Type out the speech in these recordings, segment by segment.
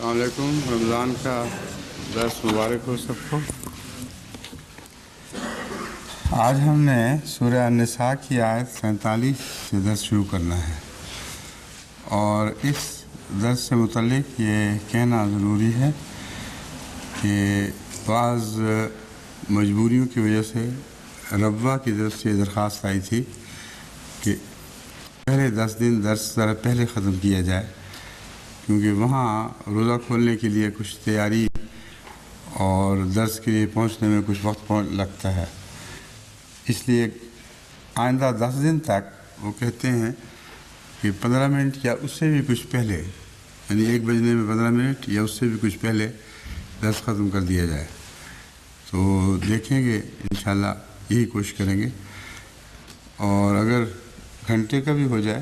السلام علیکم. رمضان کا درس مبارک ہو سب کو. آج ہم نے سورہ النساء کی آیت 47 سے درس شروع کرنا ہے، اور اس درس سے متعلق یہ کہنا ضروری ہے کہ بعض مجبوریوں کی وجہ سے ربوہ کی طرف سے درخواست آئی تھی کہ پہلے 10 دن درس ذرا پہلے ختم کیا جائے، کیونکہ وہاں روزہ کھولنے کے لیے کچھ تیاری اور درس کے لیے پہنچنے میں کچھ وقت لگتا ہے. اس لیے آئندہ 10 دن تک وہ کہتے ہیں کہ 15 منٹ یا اس سے بھی کچھ پہلے، یعنی 1 بجنے میں 15 منٹ یا اس سے بھی کچھ پہلے درس ختم کر دیا جائے. تو دیکھیں گے انشاءاللہ، یہی کوشش کریں گے. اور اگر گھنٹے کا بھی ہو جائے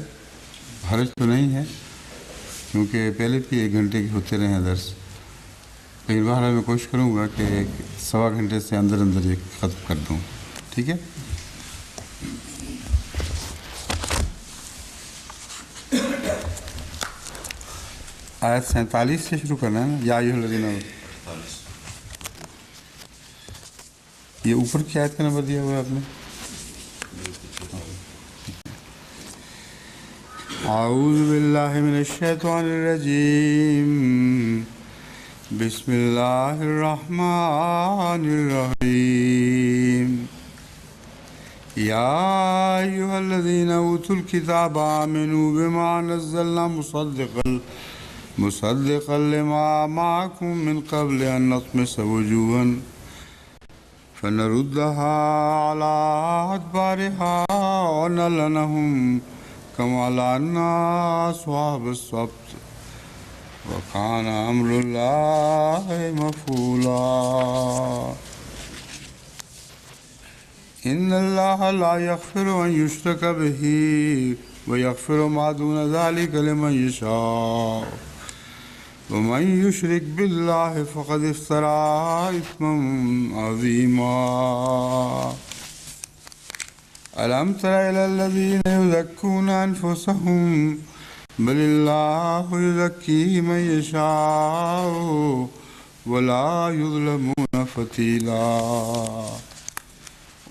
حرج تو نہیں ہے، کیونکہ پہلے بھی 1 گھنٹے کے ہوتے رہے ہیں درس، لیکن بہرحال میں کوشش کروں گا کہ 1.25 گھنٹے سے اندر یہ ختم کر دوں. ٹھیک ہے. آیت 47 سے شروع کرنا ہے نا. یا ایھا الذین، یہ اوپر کی آیت کا نمبر دیا ہوا ہے آپ نے. اعوذ باللہ من الشیطان الرجیم، بسم اللہ الرحمن الرحیم. یا ایھا الذین اوتوا الکتاب آمنوا بما نزلنا مصدقا لما معکم من قبل ان نطمس وجوہا فنردها على ادبارها ونلعنهم كما لعنا أصحاب السبت وكان أمر الله مفعولا. إن الله لا يغفر أن يشرك به ويغفر ما دون ذلك لمن يشاء ومن يشرك بالله فقد افترى إثما عظيما. ألم تر إلى الذين يزكون أنفسهم بل الله يزكي من يشاء ولا يظلمون فتيلا.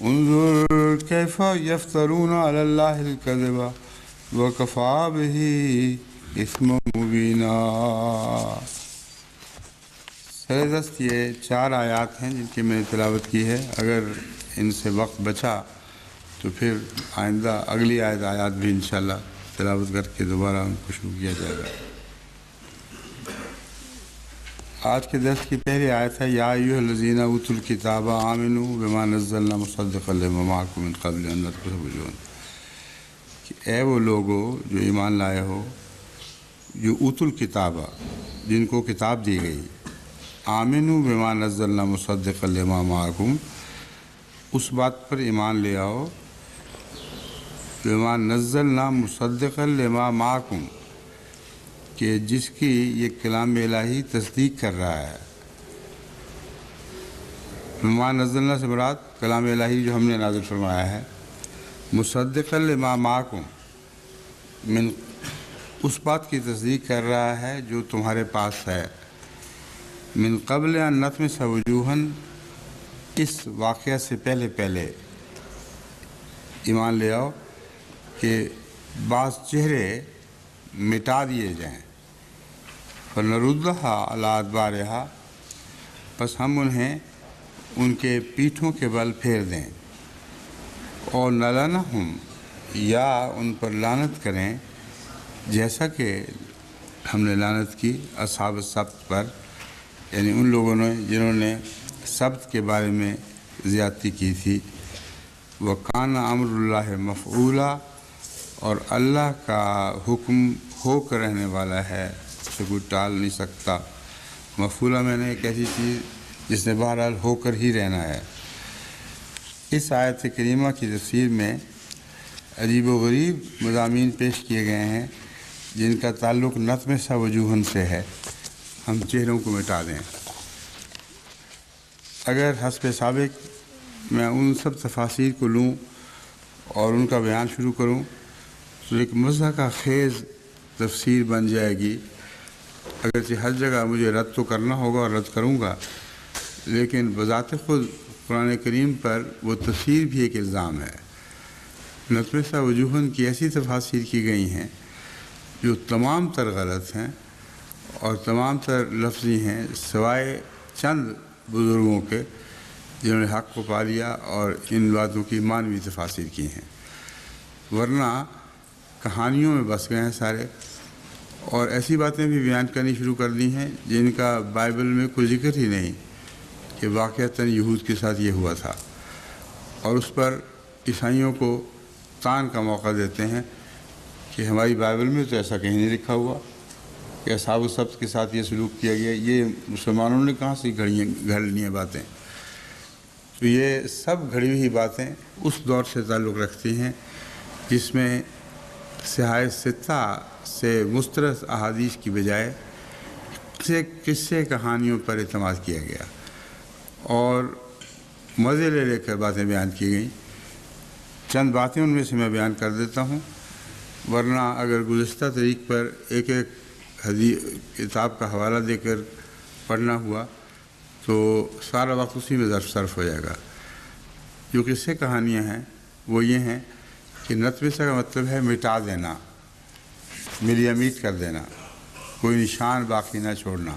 انظر كيف يفترون على الله الكذب وكفى به إثما مبينا. سردست یہ 4 آیات ہیں جن کی میں نے تلاوت کی ہے. اگر ان سے وقت بچا تو پھر آئندہ اگلی آیات بھی انشاءاللہ تلاوت کر کے دوبارہ ان کو شروع کیا جائے گا. آج کے درس کی پہلی آیت ہے یا ایھا الذین اوتوا الکتاب آمنوا بما نزلنا مصدقا لما معکم من قبل ان نطمس وجوہا، کہ اے وہ لوگو جو ایمان لائے ہو، جو اوتوا الکتاب، جن کو کتاب دی گئی، آمنوا بما نزلنا مصدقا لما معکم، اس بات پر ایمان لے آؤ، بما نزلنا مصدقا لما معکم، کہ جس کی یہ کلام الہی تصدیق کر رہا ہے. بما نزلنا سے مراد کلام الہی جو ہم نے نازل فرمایا ہے. مصدقا لما معکم، من اس بات کی تصدیق کر رہا ہے جو تمہارے پاس ہے. من قبل ان نطمس وجوہا، اس واقعہ سے پہلے ایمان لے آؤ کہ بعض چہرے مٹا دیے جائیں. فنردها علی ادبارها، پس ہم انہیں ان کے پیٹھوں کے بل پھیر دیں. اور نلعنہم، یا ان پر لعنت کریں، جیسا کہ ہم نے لعنت کی اصحاب السبت پر، یعنی ان لوگوں نے جنہوں نے سبت کے بارے میں زیادتی کی تھی. وَكَانَ أَمْرُ اللَّهِ مَفْعُولًا، اور اللہ کا حکم ہو کر رہنے والا ہے، اسے کوئی ٹال نہیں سکتا. مفعولہ میں نے ایک ایسی چیز جس نے بہرحال ہو کر ہی رہنا ہے. اس آیت کریمہ کی تفسیر میں عجیب و غریب مضامین پیش کیے گئے ہیں جن کا تعلق نطمس وجوہن سے ہے. ہم چہروں کو مٹا دیں. اگر حسب سابق میں ان سب تفاسیر کو لوں اور ان کا بیان شروع کروں تو ایک مضحکہ خیز تفسیر بن جائے گی. اگرچہ ہر جگہ مجھے رد تو کرنا ہوگا اور رد کروں گا، لیکن بذات خود قرآن کریم پر وہ تفسیر بھی ایک الزام ہے۔ نتوسہ وجوہن کی ایسی تفاسیر کی گئی ہیں جو تمام تر غلط ہیں اور تمام تر لفظی ہیں، سوائے چند بزرگوں کے جنہوں نے حق کو پا لیا اور ان باتوں کی معنوی تفاسیر کی ہیں، ورنہ کہانیوں میں بس گئے ہیں سارے، اور ایسی باتیں بھی بیان کرنی شروع کر دی ہیں جن کا بائبل میں کوئی ذکر ہی نہیں کہ واقعتاً یہود کے ساتھ یہ ہوا تھا، اور اس پر عیسائیوں کو طعن کا موقع دیتے ہیں کہ ہماری بائبل میں تو ایسا کہیں نہیں لکھا ہوا کہ اصحاب السبت کے ساتھ یہ سلوک کیا گیا، یہ مسلمانوں نے کہاں سے گھڑ لی ہیں باتیں۔ تو یہ سب گھڑی ہوئی باتیں اس دور سے تعلق رکھتی ہیں جس میں صحاح ستہ سے مسترد احادیث کی بجائے قصے کہانیوں پر اعتماد کیا گیا اور مزے لے لے کر باتیں بیان کی گئیں۔ چند باتیں ان میں سے میں بیان کر دیتا ہوں، ورنہ اگر گزشتہ طریق پر ایک ایک کتاب کا حوالہ دے کر پڑھنا ہوا تو سارا وقت اسی میں صرف ہو جائے گا۔ جو قصے کہانیاں ہیں وہ یہ ہیں کہ نتوسہ کا مطلب ہے مٹا دینا، ملیہ میٹ کر دینا، کوئی نشان باقی نہ چھوڑنا۔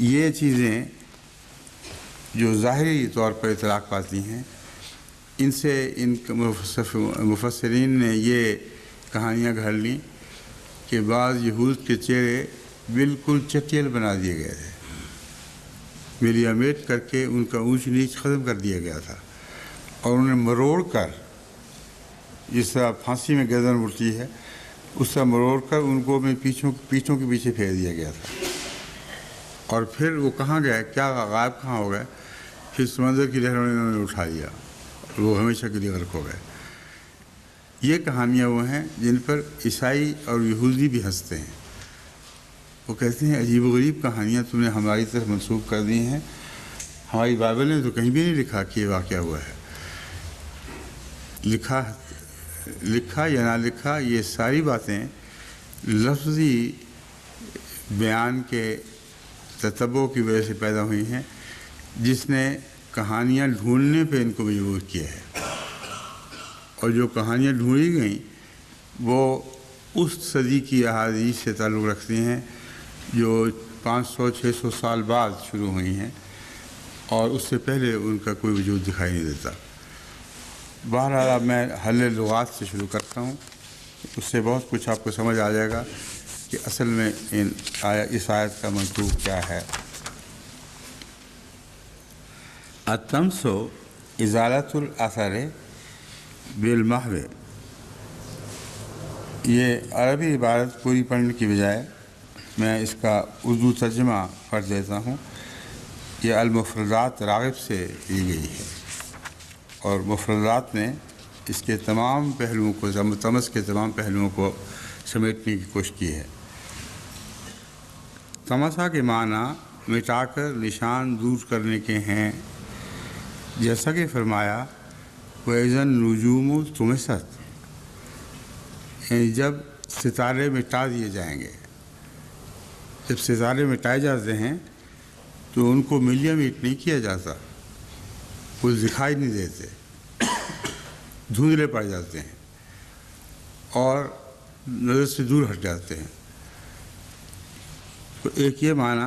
یہ چیزیں جو ظاہری طور پر اطلاق پاتی ہیں، ان سے ان مفسرین نے یہ کہانیاں گھڑ لیں کہ بعض یہود کے چہرے بالکل چٹیل بنا دیے گئے تھے، ملیہ میٹ کر کے ان کا اونچ نیچ ختم کر دیا گیا تھا، اور انہیں مروڑ کر، جس طرح پھانسی میں گردن اڑتی ہے اس طرح مروڑ کر ان کو میں پیٹھوں کے پیچھے پھیر دیا گیا تھا، اور پھر وہ کہاں گئے، کیا غائب کہاں ہو گئے، پھر سمندر کی لہروں نے انہوں نے اٹھا لیا اور وہ ہمیشہ کے لیے غرق ہو گئے۔ یہ کہانیاں وہ ہیں جن پر عیسائی اور یہودی بھی ہنستے ہیں۔ وہ کہتے ہیں عجیب و غریب کہانیاں تم نے ہماری طرف منسوخ کر دی ہیں، ہماری بائبل نے تو کہیں بھی نہیں لکھا کہ یہ واقعہ ہوا ہے۔ لکھا یا نہ لکھا، یہ ساری باتیں لفظی بیان کے تتبع کی وجہ سے پیدا ہوئی ہیں، جس نے کہانیاں ڈھونڈنے پہ ان کو مجبور کیا ہے، اور جو کہانیاں ڈھونڈی گئیں وہ اس صدی کی احادیث سے تعلق رکھتی ہیں جو 500-600 سال بعد شروع ہوئی ہیں، اور اس سے پہلے ان کا کوئی وجود دکھائی نہیں دیتا۔ بہرحال اب میں حل لغات سے شروع کرتا ہوں، اس سے بہت کچھ آپ کو سمجھ آ جائے گا کہ اصل میں اس آیت کا منطوق کیا ہے۔ الطمس ازالۃ الاثر بالمحو، یہ عربی عبارت پوری پڑھنے کی بجائے میں اس کا اردو ترجمہ پڑھ دیتا ہوں۔ یہ المفردات راغب سے لی گئی ہے، اور مفردات نے اس کے تمام پہلوؤں کو، طمس کے تمام پہلوؤں کو سمیٹنے کی کوشش کی ہے۔ طمسہ کے معنی مٹا کر نشان دور کرنے کے ہیں، جیسا کہ فرمایا وَإِذَا النُّجُومُ طُمِسَتْ، یعنی جب ستارے مٹا دیے جائیں گے۔ جب ستارے مٹائے جاتے ہیں تو ان کو ملیہ میٹ نہیں کیا جاتا، وہ دکھائی نہیں دیتے، دھندلے پڑ جاتے ہیں اور نظر سے دور ہٹ جاتے ہیں۔ تو ایک یہ معنی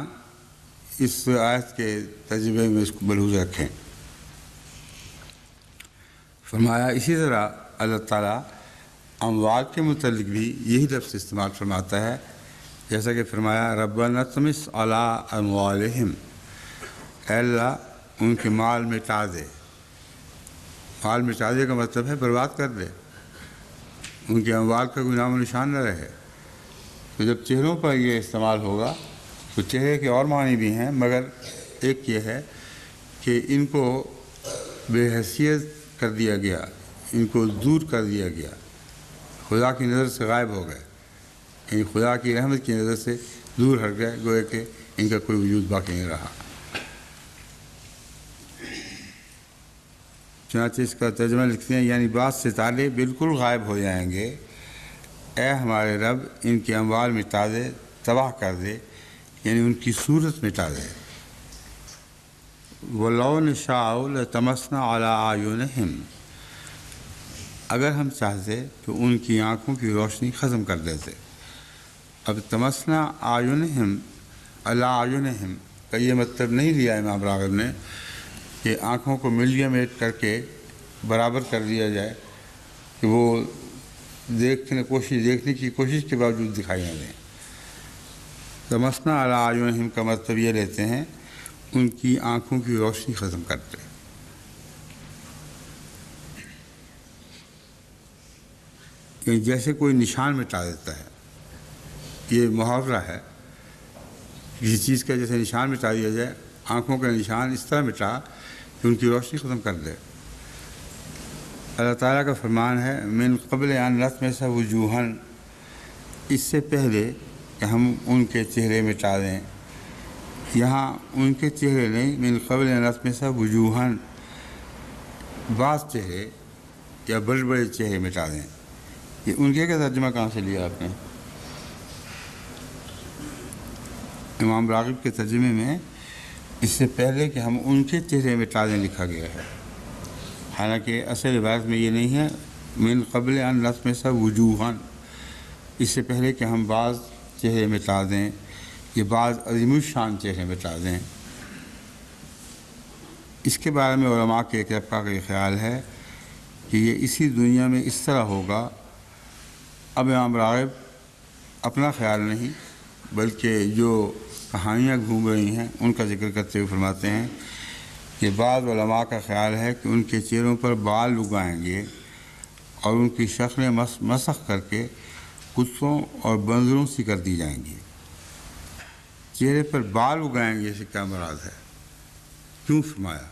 اس آیت کے ترجمے میں اس کو ملحوظ رکھیں۔ فرمایا اسی طرح اللہ تعالیٰ اموات کے متعلق بھی یہی لفظ استعمال فرماتا ہے، جیسا کہ فرمایا ربنا اطمس علی اموالہم، اے اللہ ان کے مال مٹا دے۔ مال مٹا دے کا مطلب ہے برباد کر دے، ان کے اموال کا کوئی نام و نشان نہ رہے۔ تو جب چہروں پر یہ استعمال ہوگا تو چہرے کے اور معنی بھی ہیں، مگر ایک یہ ہے کہ ان کو بے حیثیت کر دیا گیا، ان کو دور کر دیا گیا، خدا کی نظر سے غائب ہو گئے، یعنی خدا کی رحمت کی نظر سے دور ہٹ گئے، گویا کہ ان کا کوئی وجود باقی نہیں رہا۔ چنانچہ اس کا ترجمہ لکھتے ہیں یعنی بعض ستارے بالکل غائب ہو جائیں گے، اے ہمارے رب ان کے اموال مٹا دے تباہ کر دے، یعنی ان کی صورت مٹا دے۔ وَلَوْ نَشَاءُ لَطَمَسْنَا عَلَىٰ أَعْيُنِهِمْ، اگر ہم چاہتے تو ان کی آنکھوں کی روشنی ختم کر دیتے۔ اب تمسنا اعینہم علی اعینہم کا یہ مطلب نہیں لیا امام راغب نے کہ آنکھوں کو ملیمیٹ کر کے برابر کر دیا جائے کہ وہ دیکھنے کی کوشش کے باوجود دکھائی نہ دیں۔ تمسنا علی اعینہم کا مطلب یہ لیتے ہیں ان کی آنکھوں کی روشنی ختم کرتے۔ کہ جیسے کوئی نشان مٹا دیتا ہے، یہ محاورہ ہے، کسی چیز کا جیسے نشان مٹا دیا جائے، آنکھوں کا نشان اس طرح مٹا کہ ان کی روشنی ختم کر دے۔ اللہ تعالیٰ کا فرمان ہے من قبل ان نطمس وجوہا، اس سے پہلے کہ ہم ان کے چہرے مٹا دیں۔ یہاں ان کے چہرے نہیں، من قبل ان نطمس وجوہا، بعض چہرے یا بڑے بڑے چہرے مٹا دیں۔ یہ ان کے کا ترجمہ کہاں سے لیا آپ نے؟ امام راغب کے ترجمے میں اس سے پہلے کہ ہم ان کے چہرے مٹا دیں لکھا گیا ہے، حالانکہ اصل عبارت میں یہ نہیں ہے من قبل ان نطمس وجوہا، اس سے پہلے کہ ہم بعض چہرے مٹا دیں، یہ بعض عظیم الشان چہرے مٹا دیں۔ اس کے بارے میں علماء کے ایک طبقہ کا یہ خیال ہے کہ یہ اسی دنیا میں اس طرح ہوگا۔ اب امام راغب اپنا خیال نہیں بلکہ جو کہانیاں گھوم رہی ہیں ان کا ذکر کرتے ہوئے فرماتے ہیں کہ بعض علماء کا خیال ہے کہ ان کے چہروں پر بال اگائیں گے اور ان کی شکلیں مسخ کر کے کتوں اور بندروں سی کر دی جائیں گی۔ چہرے پر بال اگائیں گے، اسے کیا مراد ہے؟ کیوں فرمایا؟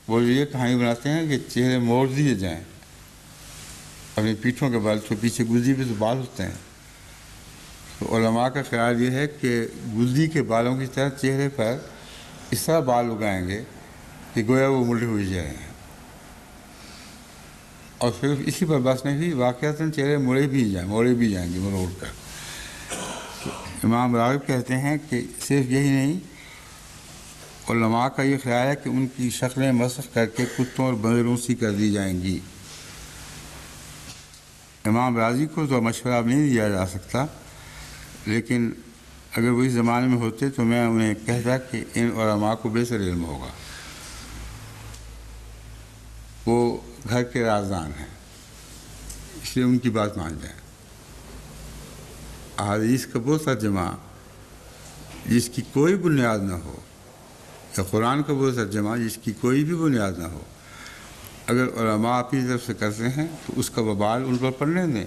وہ یہ کہانی بناتے ہیں کہ چہرے موڑ دیے جائیں، اپنی پیٹھوں کے بال تو پیچھے گدی پہ تو بال ہوتے ہیں، تو علماء کا خیال یہ ہے کہ گدی کے بالوں کی طرح چہرے پر اس طرح بال اگائیں گے کہ گویا وہ مڑے ہوئے جا رہے ہیں۔ اور صرف اسی پر بس نہیں، واقعتاً چہرے موڑے بھی جائیں گے مروڑ کر۔ امام راغب کہتے ہیں کہ صرف یہی نہیں، علماء کا یہ خیال ہے کہ ان کی شکلیں مسخ کر کے کتوں اور بندروں سی کر دی جائیں گی۔ امام راضی کو تو مشورہ اب نہیں دیا جا سکتا، لیکن اگر وہ اس زمانے میں ہوتے تو میں انہیں کہتا کہ ان علماء کو بہتر علم ہوگا، وہ گھر کے رازدان ہیں، اس لیے ان کی بات مان جائیں۔ احادیث کا وہ ترجمہ جس کی کوئی بنیاد نہ ہو، یا قرآن کا وہ ترجمہ جس کی کوئی بھی بنیاد نہ ہو، اگر علماء اپنی طرف سے کرتے ہیں تو اس کا وبال ان پر پڑنے دیں،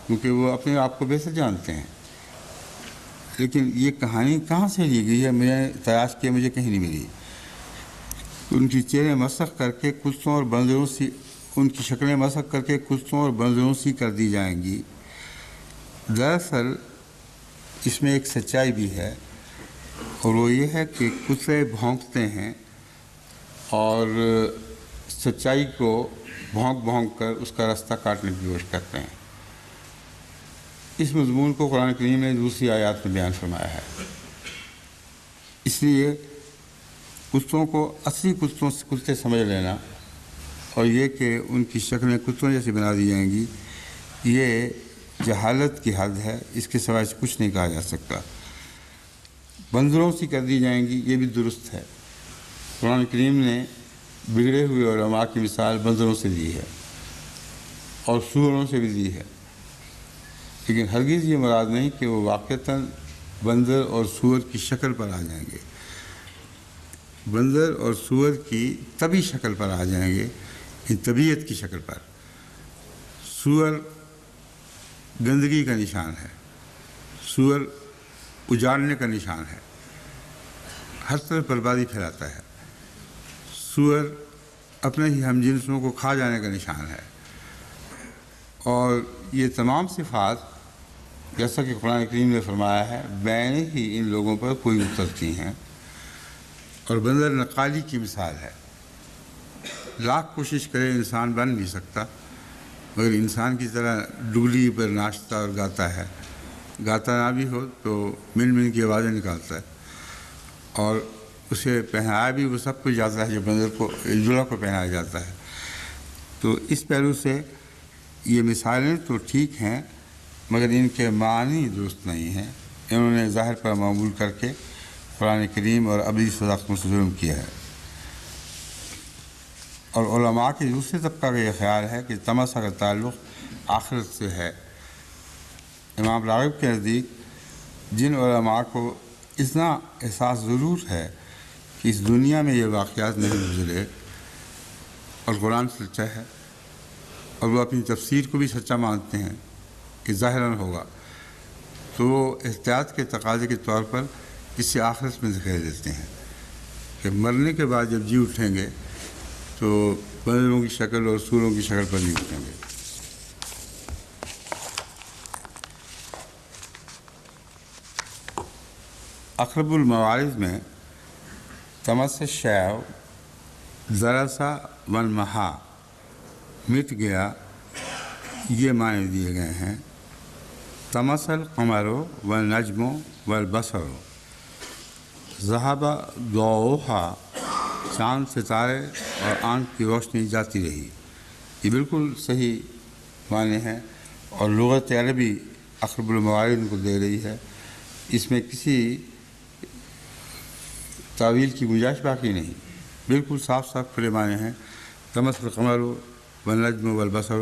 کیونکہ وہ اپنے آپ کو بہتر جانتے ہیں۔ لیکن یہ کہانی کہاں سے لی گئی ہے؟ میں نے تلاش کیا، مجھے کہیں نہیں ملی۔ ان کی چہرے مسخ کر کے کتوں اور بندروں سی، ان کی شکلیں مسخ کر کے کتوں اور بندروں سی کر دی جائیں گی۔ دراصل اس میں ایک سچائی بھی ہے، اور وہ یہ ہے کہ کتے بھونکتے ہیں اور سچائی کو بھونک کر اس کا رستہ کاٹنے کی کوشش کرتے ہیں۔ اس مضمون کو قرآن کریم نے دوسری آیات میں بیان فرمایا ہے۔ اس لیے کتوں کو اصلی کتے سمجھ لینا اور یہ کہ ان کی شکلیں کتوں جیسی بنا دی جائیں گی، یہ جہالت کی حد ہے، اس کے سوائے کچھ نہیں کہا جا سکتا۔ بندروں سی کر دی جائیں گی، یہ بھی درست ہے۔ قرآن کریم نے بگڑے ہوئے علماء کی مثال بندروں سے دی ہے اور سوروں سے بھی دی ہے، لیکن ہرگز یہ مراد نہیں کہ وہ واقعتاً بندر اور سور کی شکل پر آ جائیں گے۔ بندر اور سور کی طبی شکل پر آ جائیں گے، ان طبیعت کی شکل پر۔ سور گندگی کا نشان ہے، سور اجاڑنے کا نشان ہے، ہر طرف بربادی پھیلاتا ہے۔ سور اپنے ہی ہم جنسوں کو کھا جانے کا نشان ہے، اور یہ تمام صفات جیسا کہ قرآن کریم نے فرمایا ہے بین ہی ان لوگوں پر کوئی اترتی ہیں، اور بندر نقالی کی مثال ہے۔ لاکھ کوشش کرے انسان بن نہیں سکتا، مگر انسان کی طرح ڈگلی پر ناچتا اور گاتا ہے، گاتا نہ بھی ہو تو من من کی آوازیں نکالتا ہے، اور اسے پہنایا بھی وہ سب کچھ جاتا ہے جو بندر کو دلہا کو پہنایا جاتا ہے۔ تو اس پہلو سے یہ مثالیں تو ٹھیک ہیں مگر ان کے معنی درست نہیں ہیں، انہوں نے ظاہر پر معمول کر کے قرآن کریم اور ابدی صداقتوں سے ظلم کیا ہے۔ اور علماء کے دوسرے طبقہ کا یہ خیال ہے کہ تمسا کا تعلق آخرت سے ہے۔ امام راغب کے نزدیک جن علماء کو اتنا احساس ضرور ہے کہ اس دنیا میں یہ واقعات نہیں گزرے اور قرآن سچا ہے، اور وہ اپنی تفسیر کو بھی سچا مانتے ہیں کہ ظاہراً ہوگا، تو وہ احتیاط کے تقاضے کے طور پر اسے آخرت میں ذکر دیتے ہیں کہ مرنے کے بعد جب جی اٹھیں گے تو بندروں کی شکل اور سوروں کی شکل پر نہیں اٹھیں گے۔ اقرب الموارد میں تمس الشیء ذرا سا ون محا، مٹ گیا، یہ معنی دیے گئے ہیں۔ تمس القمر والنجم والبصر ذہب ضوءها، چاند ستارے اور آنکھ کی روشنی جاتی رہی۔ یہ بالکل صحیح معنی ہے، اور لغت عربی اقرب الموارد کو دے رہی ہے، اس میں کسی تعویل کی گنجائش باقی نہیں، بالکل صاف صاف کھلے معنی ہیں۔ تمس القمر والنجم والبصر،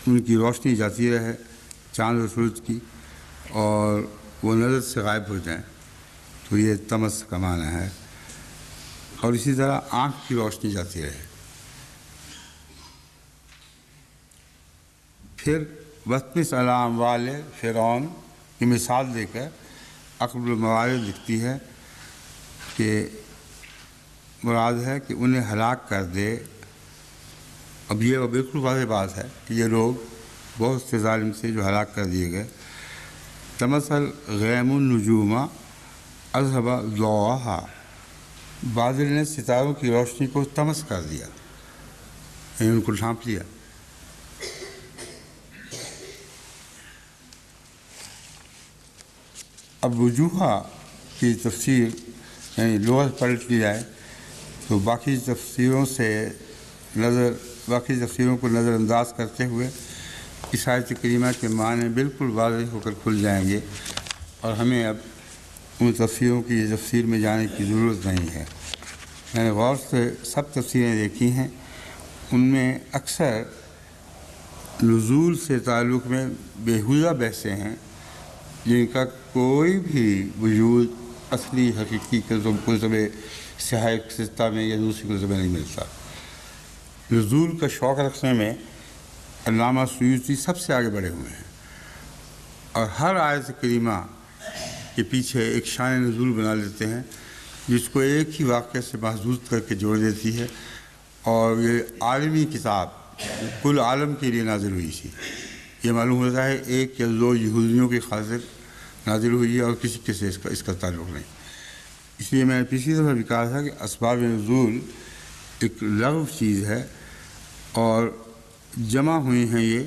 ان کی روشنی جاتی رہے چاند و سورج کی، اور وہ نظر سے غائب ہو جائیں، تو یہ تمس کا معنی ہے۔ اور اسی طرح آنکھ کی روشنی جاتی رہے۔ پھر وطمس علام والے فرعون کی مثال دے کر اقرب الموارد لکھتی ہے کہ مراد ہے کہ انہیں ہلاک کر دے۔ اب یہ بالکل واضح بات ہے کہ یہ لوگ بہت سے ظالم سے جو ہلاک کر دیے گئے۔ تمثل غیم النجوم اذهب ضوءها، بادل نے ستاروں کی روشنی کو طمس کر دیا، یعنی ان کو ڈھانپ لیا۔ اب وجوہ کی تفسیر یعنی لغت پلٹ لی جائے تو باقی تفسیروں کو نظر انداز کرتے ہوئے اس آیت کریمہ کے معنی بالکل واضح ہو کر کھل جائیں گے، اور ہمیں اب ان تفسیروں کی تفسیر میں جانے کی ضرورت نہیں ہے۔ میں نے غور سے سب تفسیریں دیکھی ہیں، ان میں اکثر نزول سے تعلق میں بیہودہ بحثیں ہیں جن کا کوئی بھی وجود اصلی حقیقی کتب صحائف ستہ میں یا دوسری کتب میں نہیں ملتا۔ نزول کا شوق رکھنے میں علامہ سیوطی سب سے آگے بڑھے ہوئے ہیں، اور ہر آیت کریمہ کے پیچھے ایک شان نزول بنا لیتے ہیں جس کو ایک ہی واقعہ سے محدود کر کے جوڑ دیتی ہے، اور یہ عالمی کتاب کل عالم کے لیے نازل ہوئی تھی۔ یہ معلوم ہوتا ہے ایک یا دو یہودیوں کی خاطر نازل ہوئی ہے اور کسی کے سے اس کا تعلق نہیں۔ اس لیے میں نے پچھلی دفعہ بھی کہا تھا کہ اسباب نزول ایک لغو چیز ہے، اور جمع ہوئی ہیں یہ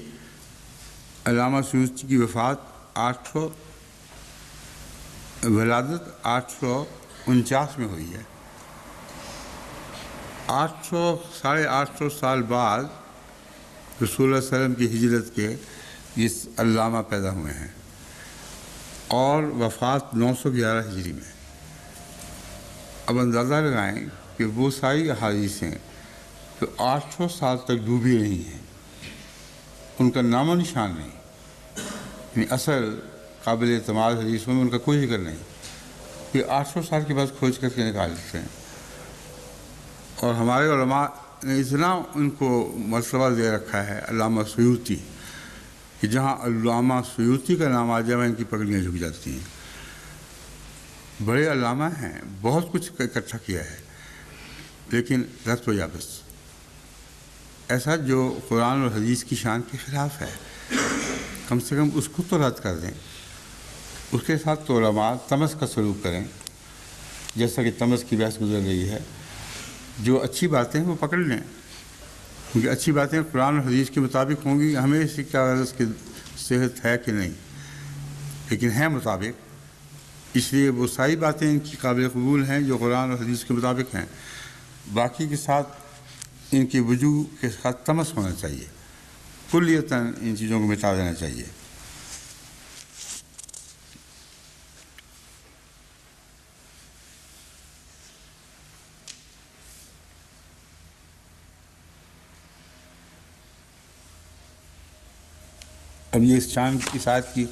علامہ سیوطی کی ولادت 849 میں ہوئی ہے۔ 850 سال بعد رسول اللہ علیہ وسلم کی ہجرت کے اس علامہ پیدا ہوئے ہیں، اور وفات 911 ہجری میں۔ اب اندازہ لگائیں کہ وہ ساری احادیث ہیں جو 800 سال تک ڈوبی رہی ہیں، ان کا نام و نشان نہیں، یعنی اصل قابل اعتماد حدیثوں میں ان کا کوئی ذکر نہیں، یہ 800 سال کے بعد کھوج کر کے نکال دیتے ہیں۔ اور ہمارے علماء نے اتنا ان کو مرتبہ دے رکھا ہے علامہ سیوطی کہ جہاں علامہ سیوطی کا نام آ جائے ان کی پگڑیاں جھک جاتی ہیں۔ بڑے علامہ ہیں، بہت کچھ اکٹھا کیا ہے، لیکن رت و یابس ایسا جو قرآن اور حدیث کی شان کے خلاف ہے، کم سے کم اس کو تو رد کر دیں۔ اس کے ساتھ تو علماء تمس کا سلوک کریں، جیسا کہ تمس کی بحث گزر رہی ہے، جو اچھی باتیں ہیں وہ پکڑ لیں، کیونکہ اچھی باتیں قرآن اور حدیث کے مطابق ہوں گی، ہمیں اس سے کیا غرض کہ صحت ہے کہ نہیں، لیکن ہیں مطابق، اس لیے وہ ساری باتیں ان کی قابل قبول ہیں جو قرآن اور حدیث کے مطابق ہیں، باقی کے ساتھ ان کی وجوہ کے ساتھ تمس ہونا چاہیے، کلیتاً ان چیزوں کو مٹا دینا چاہیے۔ اب یہ اس شان اس آیت کی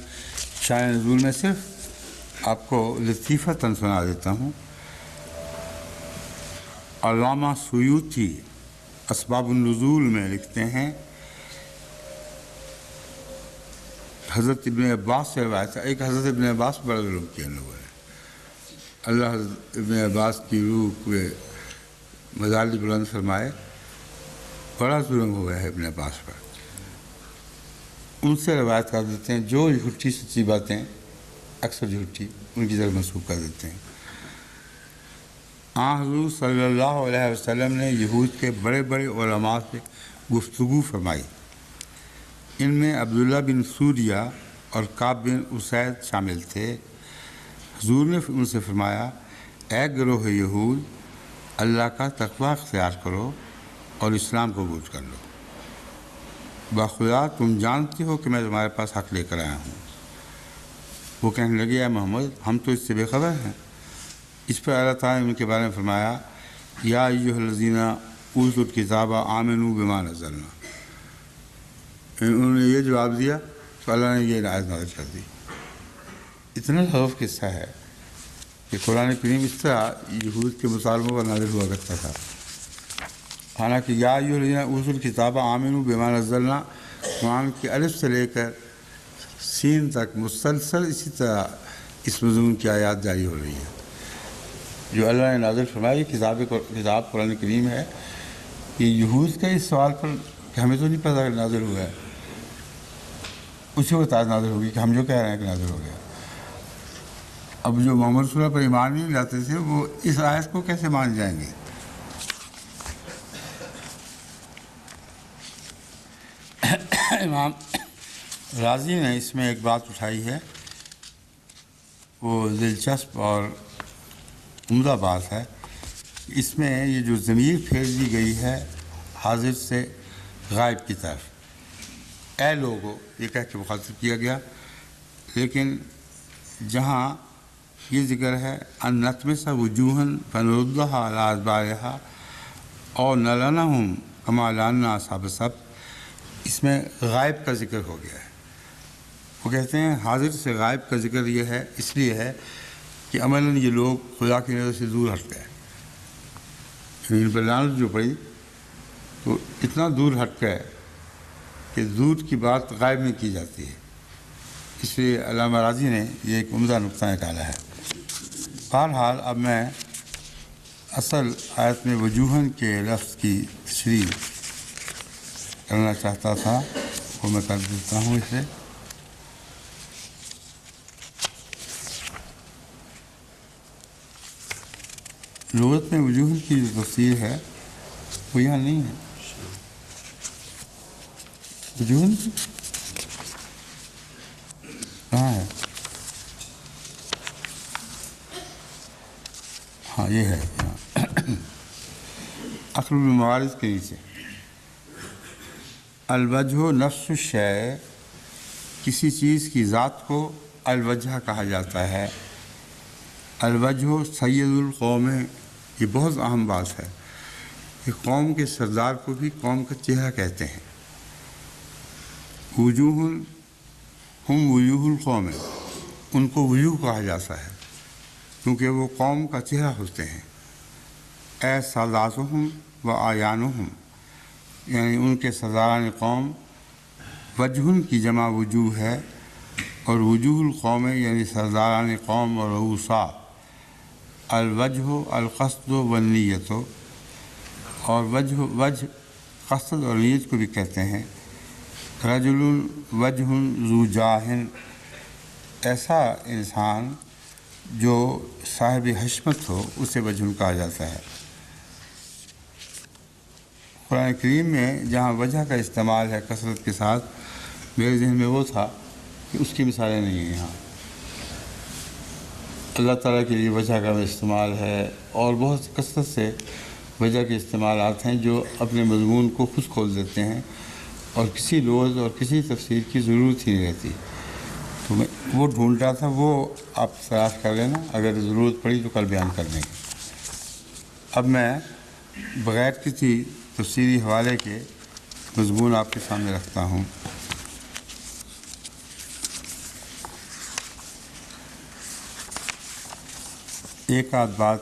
شان نزول میں صرف آپ کو لطیفتاً سنا دیتا ہوں۔ علامہ سیوطی اسباب النزول میں لکھتے ہیں، حضرت ابن عباس سے روایت ہے، ایک حضرت ابن عباس بڑا ظلم کیا ان لوگوں نے، اللہ حضرت ابن عباس کی روح کو مزال بلند فرمائے، بڑا ظلم ہوا ہے ابن عباس پر۔ ان سے روایت کر دیتے ہیں جو جھوٹی سچی باتیں اکثر جھوٹی ان کی طرف منسوخ کر دیتے ہیں۔ حضور صلی اللہ علیہ وسلم نے یہود کے بڑے بڑے علماء سے گفتگو فرمائی، ان میں عبداللہ بن سوریہ اور کعب بن اسید شامل تھے۔ حضور نے ان سے فرمایا، اے گروہ یہود، اللہ کا تقوی اختیار کرو اور اسلام قبول کر لو، بخدا تم جانتے ہو کہ میں تمہارے پاس حق لے کر آیا ہوں۔ وہ کہنے لگے، اے محمد ہم تو اس سے بے خبر ہیں۔ اس پر اللہ تعالیٰ نے ان کے بارے میں فرمایا، یا ایھا الذین اوتوا الکتاب آمنوا بما نزلنا۔ انہوں نے یہ جواب دیا تو اللہ نے یہ آیت نازل کر دی۔ اتنا خوف قصہ ہے کہ قرآن کریم اس طرح یہود کے مطالبوں پر نازل ہوا کرتا تھا۔ حالانکہ یا ایھا الذین اوتوا الکتاب آمنوا بما نزلنا قرآن کے الف سے لے کر سین تک مسلسل اسی طرح اس مضمون کی آیات جاری ہو رہی ہیں جو اللہ نے نازل فرمائی۔ کتاب قرآن کریم ہے کہ یہود کے اس سوال پر کہ ہمیں تو نہیں پتہ کہ نازل ہوا ہے، اسی وقت آیت نازل ہوگی کہ ہم جو کہہ رہے ہیں کہ نازل ہو گیا۔ اب جو محمد رسول اللہ پر ایمان نہیں لاتے تھے وہ اس آیت کو کیسے مان جائیں گے؟ امام راضی نے اس میں ایک بات اٹھائی ہے، وہ دلچسپ اور عمدہ بات ہے۔ اس میں یہ جو ضمیر پھیر دی گئی ہے حاضر سے غائب کی طرف، اے لوگو یہ کہہ کے مخاطب کیا گیا، لیکن جہاں یہ ذکر ہے ان نطمس وجوہا فنردها علی ادبارها اور نلنہم کما لعنا اصحاب السبت، اس میں غائب کا ذکر ہو گیا ہے۔ وہ کہتے ہیں حاضر سے غائب کا ذکر یہ ہے، اس لیے ہے کہ عملاً یہ لوگ خدا کی نظر سے دور ہٹ گئے، یعنی ان پر لعنت جو پڑی تو اتنا دور ہٹ گئے کہ دور کی بات غائب نہیں کی جاتی ہے۔ اس لیے علامہ راضی نے یہ ایک عمدہ نقطہ نکالا ہے۔ بہرحال اب میں اصل آیت میں وجوہاً کے لفظ کی تشریح کرنا چاہتا تھا، وہ میں کر دیتا ہوں اسے۔ لغت میں وجوہ کی جو تفسیر ہے وہ یہاں نہیں ہے۔ وجوہ کہاں ہے؟ ہاں یہ ہے اقرب الموارد کے نیچے، الوجہ نفس الشیء، کسی چیز کی ذات کو الوجہ کہا جاتا ہے۔ الوجہ سید القوم، یہ بہت اہم بات ہے کہ قوم کے سردار کو بھی قوم کا چہرہ کہتے ہیں۔ وجوہ ہم وجوہ القوم، ان کو وجوہ کہا جاتا ہے کیونکہ وہ قوم کا چہرہ ہوتے ہیں۔ اے ساداتہم و آیانہم، یعنی ان کے سرداران قوم، وجہ کی جمع وجوہ ہے، اور وجوہ القوم یعنی سرداران قوم اور رؤساء، الوجہ القصد والنیت، اور وجہ قصد اور نیت کو بھی کہتے ہیں۔ رجل وجہ ذو جاہ، ایسا انسان جو صاحب حشمت ہو اسے وجہ کہا جاتا ہے۔ قرآن کریم میں جہاں وجہ کا استعمال ہے کثرت کے ساتھ، میرے ذہن میں وہ تھا کہ اس کی مثالیں نہیں ہیں یہاں۔ اللہ تعالیٰ کے لیے وجہ کا استعمال ہے، اور بہت کثرت سے وجہ کے استعمالات ہیں جو اپنے مضمون کو خود کھول دیتے ہیں، اور کسی لوز اور کسی تفسیر کی ضرورت ہی نہیں رہتی۔ تو میں وہ ڈھونڈ رہا تھا، وہ آپ تلاش کر لینا، اگر ضرورت پڑی تو کل بیان کر دیں گے۔ اب میں بغیر کسی تفسیری حوالے کے مضمون آپ کے سامنے رکھتا ہوں۔ ایک آدھ بات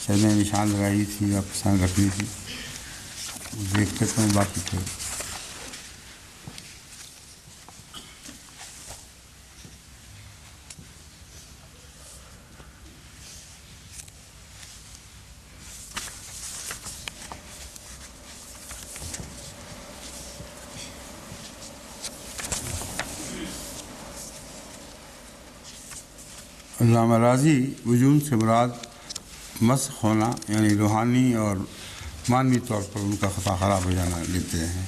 شاید میں نشان لگائی تھی، آپ کے سامنے رکھنی تھی، دیکھتے تو باقی تھے۔ علامہ راضی وجود سے مراد مسخ ہونا، یعنی روحانی اور معنوی طور پر ان کا خطا خراب ہو جانا لیتے ہیں۔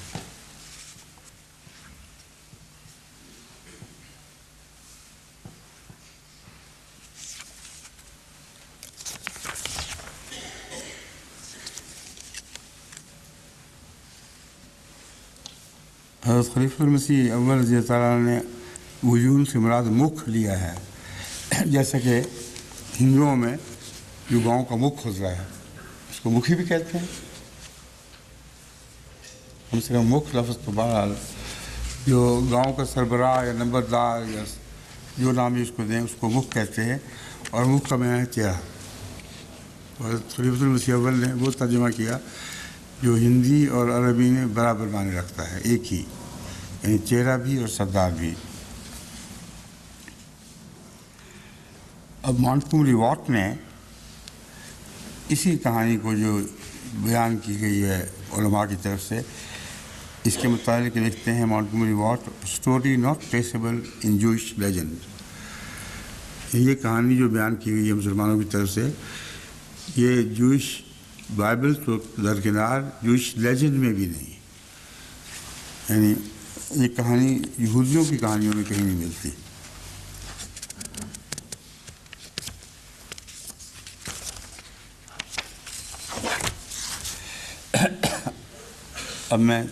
حضرت خلیفہ المسیح اول رضی اللہ تعالیٰ نے وجود سے مراد مکھ لیا ہے، جیسا کہ ہندوؤں میں جو گاؤں کا مکھ ہوتا ہے اس کو مکھی بھی کہتے ہیں۔ کم سے کم مکھ لفظ تو بہرحال جو گاؤں کا سربراہ یا نمبردار یا جو نام بھی اس کو دیں اس کو مکھ کہتے ہیں، اور مکھ کا معنی ہے چہرہ۔ خلیفۃ المسیح اول نے وہ ترجمہ کیا جو ہندی اور عربی میں برابر معنی رکھتا ہے، ایک ہی، یعنی چہرہ بھی اور سردار بھی۔ اب مونٹگومری واٹ نے اسی کہانی کو جو بیان کی گئی ہے علماء کی طرف سے، اس کے متعلق لکھتے ہیں Montgomery Watt, story not traceable in Jewish legend. یہ کہانی جو بیان کی گئی ہے مسلمانوں کی طرف سے، یہ جوئش بائبل تو درکنار جوئش لیجنڈ میں بھی نہیں، یعنی یہ کہانی یہودیوں کی کہانیوں میں کہیں نہیں ملتی۔ اب میں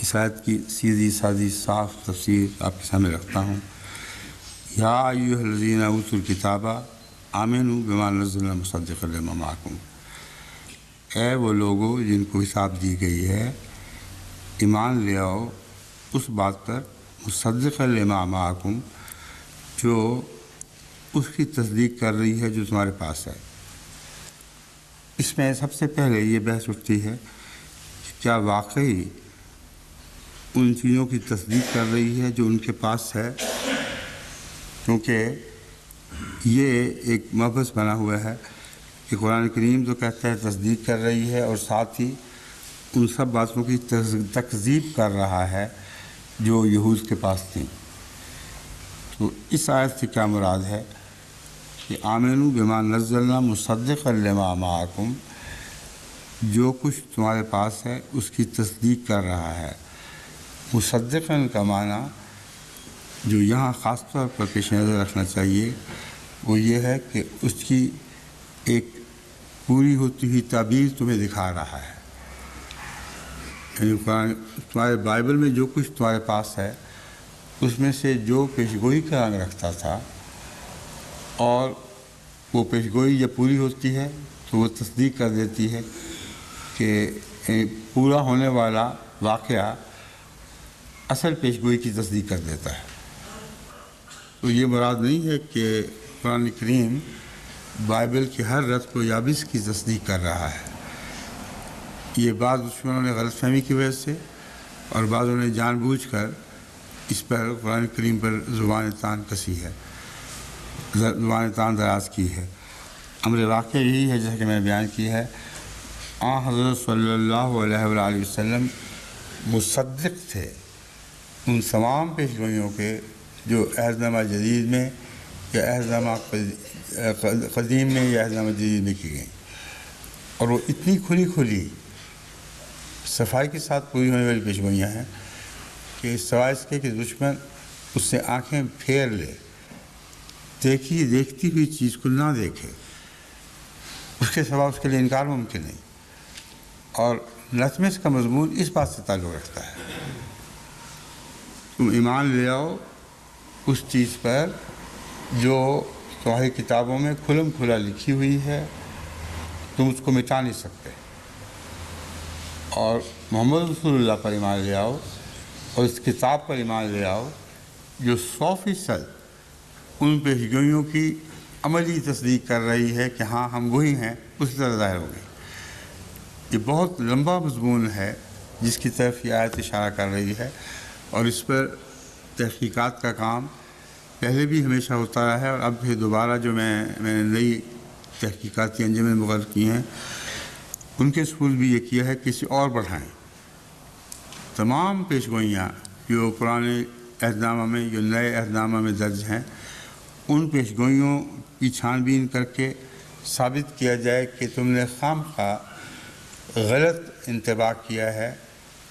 اس آیت کی سیدھی سادی صاف تفسیر آپ کے سامنے رکھتا ہوں۔ یا ایھا الذین اوتوا الکتاب آمنوا بما نزلنا مصدقا لما معکم، اے وہ لوگوں جن کو کتاب دی گئی ہے، ایمان لے آؤ اس بات پر مصدقا لما معکم جو اس کی تصدیق کر رہی ہے جو تمہارے پاس ہے۔ اس میں سب سے پہلے یہ بحث اٹھتی ہے کیا واقعی ان چیزوں کی تصدیق کر رہی ہے جو ان کے پاس ہے، کیونکہ یہ ایک مبحث بنا ہوا ہے کہ قرآن کریم تو کہتا ہے تصدیق کر رہی ہے، اور ساتھ ہی ان سب باتوں کی تکذیب کر رہا ہے جو یہود کے پاس تھیں۔ تو اس آیت سے کیا مراد ہے کہ آمنوا بما نزلنا مصدقا لما معکم، جو کچھ تمہارے پاس ہے اس کی تصدیق کر رہا ہے۔ مصدقاً کا معنی جو یہاں خاص طور پر پیش نظر رکھنا چاہیے وہ یہ ہے کہ اس کی ایک پوری ہوتی ہوئی تعبیر تمہیں دکھا رہا ہے، یعنی تمہارے بائبل میں جو کچھ تمہارے پاس ہے اس میں سے جو پیشگوئی کا رنگ رکھتا تھا، اور وہ پیشگوئی جب پوری ہوتی ہے تو وہ تصدیق کر دیتی ہے کہ پورا ہونے والا واقعہ اصل پیشگوئی کی تصدیق کر دیتا ہے۔ تو یہ مراد نہیں ہے کہ قرآن کریم بائبل کی ہر رت و یابس کی تصدیق کر رہا ہے۔ یہ بعض دشمنوں نے غلط فہمی کی وجہ سے اور بعضوں نے جان بوجھ کر اس پر قرآن کریم پر زبان تان کسی ہے، زبان تان دراز کی ہے۔ امر واقعہ یہی ہے جیسا کہ میں نے بیان کی ہے، حضرت صلی اللہ علیہ وآلہ وسلم مصدق تھے ان تمام پیشگوئیوں کے جو عہد نامہ جدید میں یا عہد نامہ قدیم میں یا عہد نامہ جدید میں کی گئیں، اور وہ اتنی کھلی کھلی صفائی کے ساتھ پوری ہونے والی پیشگوئیاں ہیں کہ سوائے اس کے کہ دشمن اس سے آنکھیں پھیر لے، دیکھتی ہوئی چیز کو نہ دیکھے، اس کے سوا اس کے لیے انکار ممکن نہیں۔ اور لطمس کا مضمون اس بات سے تعلق رکھتا ہے، تم ایمان لے آؤ اس چیز پر جو تمہاری کتابوں میں کھلم کھلا لکھی ہوئی ہے، تم اس کو مٹا نہیں سکتے، اور محمد رسول اللہ پر ایمان لے آؤ اور اس کتاب پر ایمان لے آؤ جو 100% ان پیشگوئیوں کی عملی تصدیق کر رہی ہے کہ ہاں ہم وہی ہیں، اسی طرح ظاہر ہو گئی۔ یہ بہت لمبا مضمون ہے جس کی طرف یہ آیت اشارہ کر رہی ہے، اور اس پر تحقیقات کا کام پہلے بھی ہمیشہ ہوتا رہا ہے، اور اب بھی دوبارہ جو میں نے نئی تحقیقاتی انجمیں مقرر کی ہیں ان کے سکول بھی یہ کیا ہے کہ اسے اور بڑھائیں۔ تمام پیشگوئیاں جو پرانے عہد نامہ میں، جو نئے عہد نامہ میں درج ہیں، ان پیشگوئیوں کی چھان بین کر کے ثابت کیا جائے کہ تم نے خواہ غلط انتباہ کیا ہے،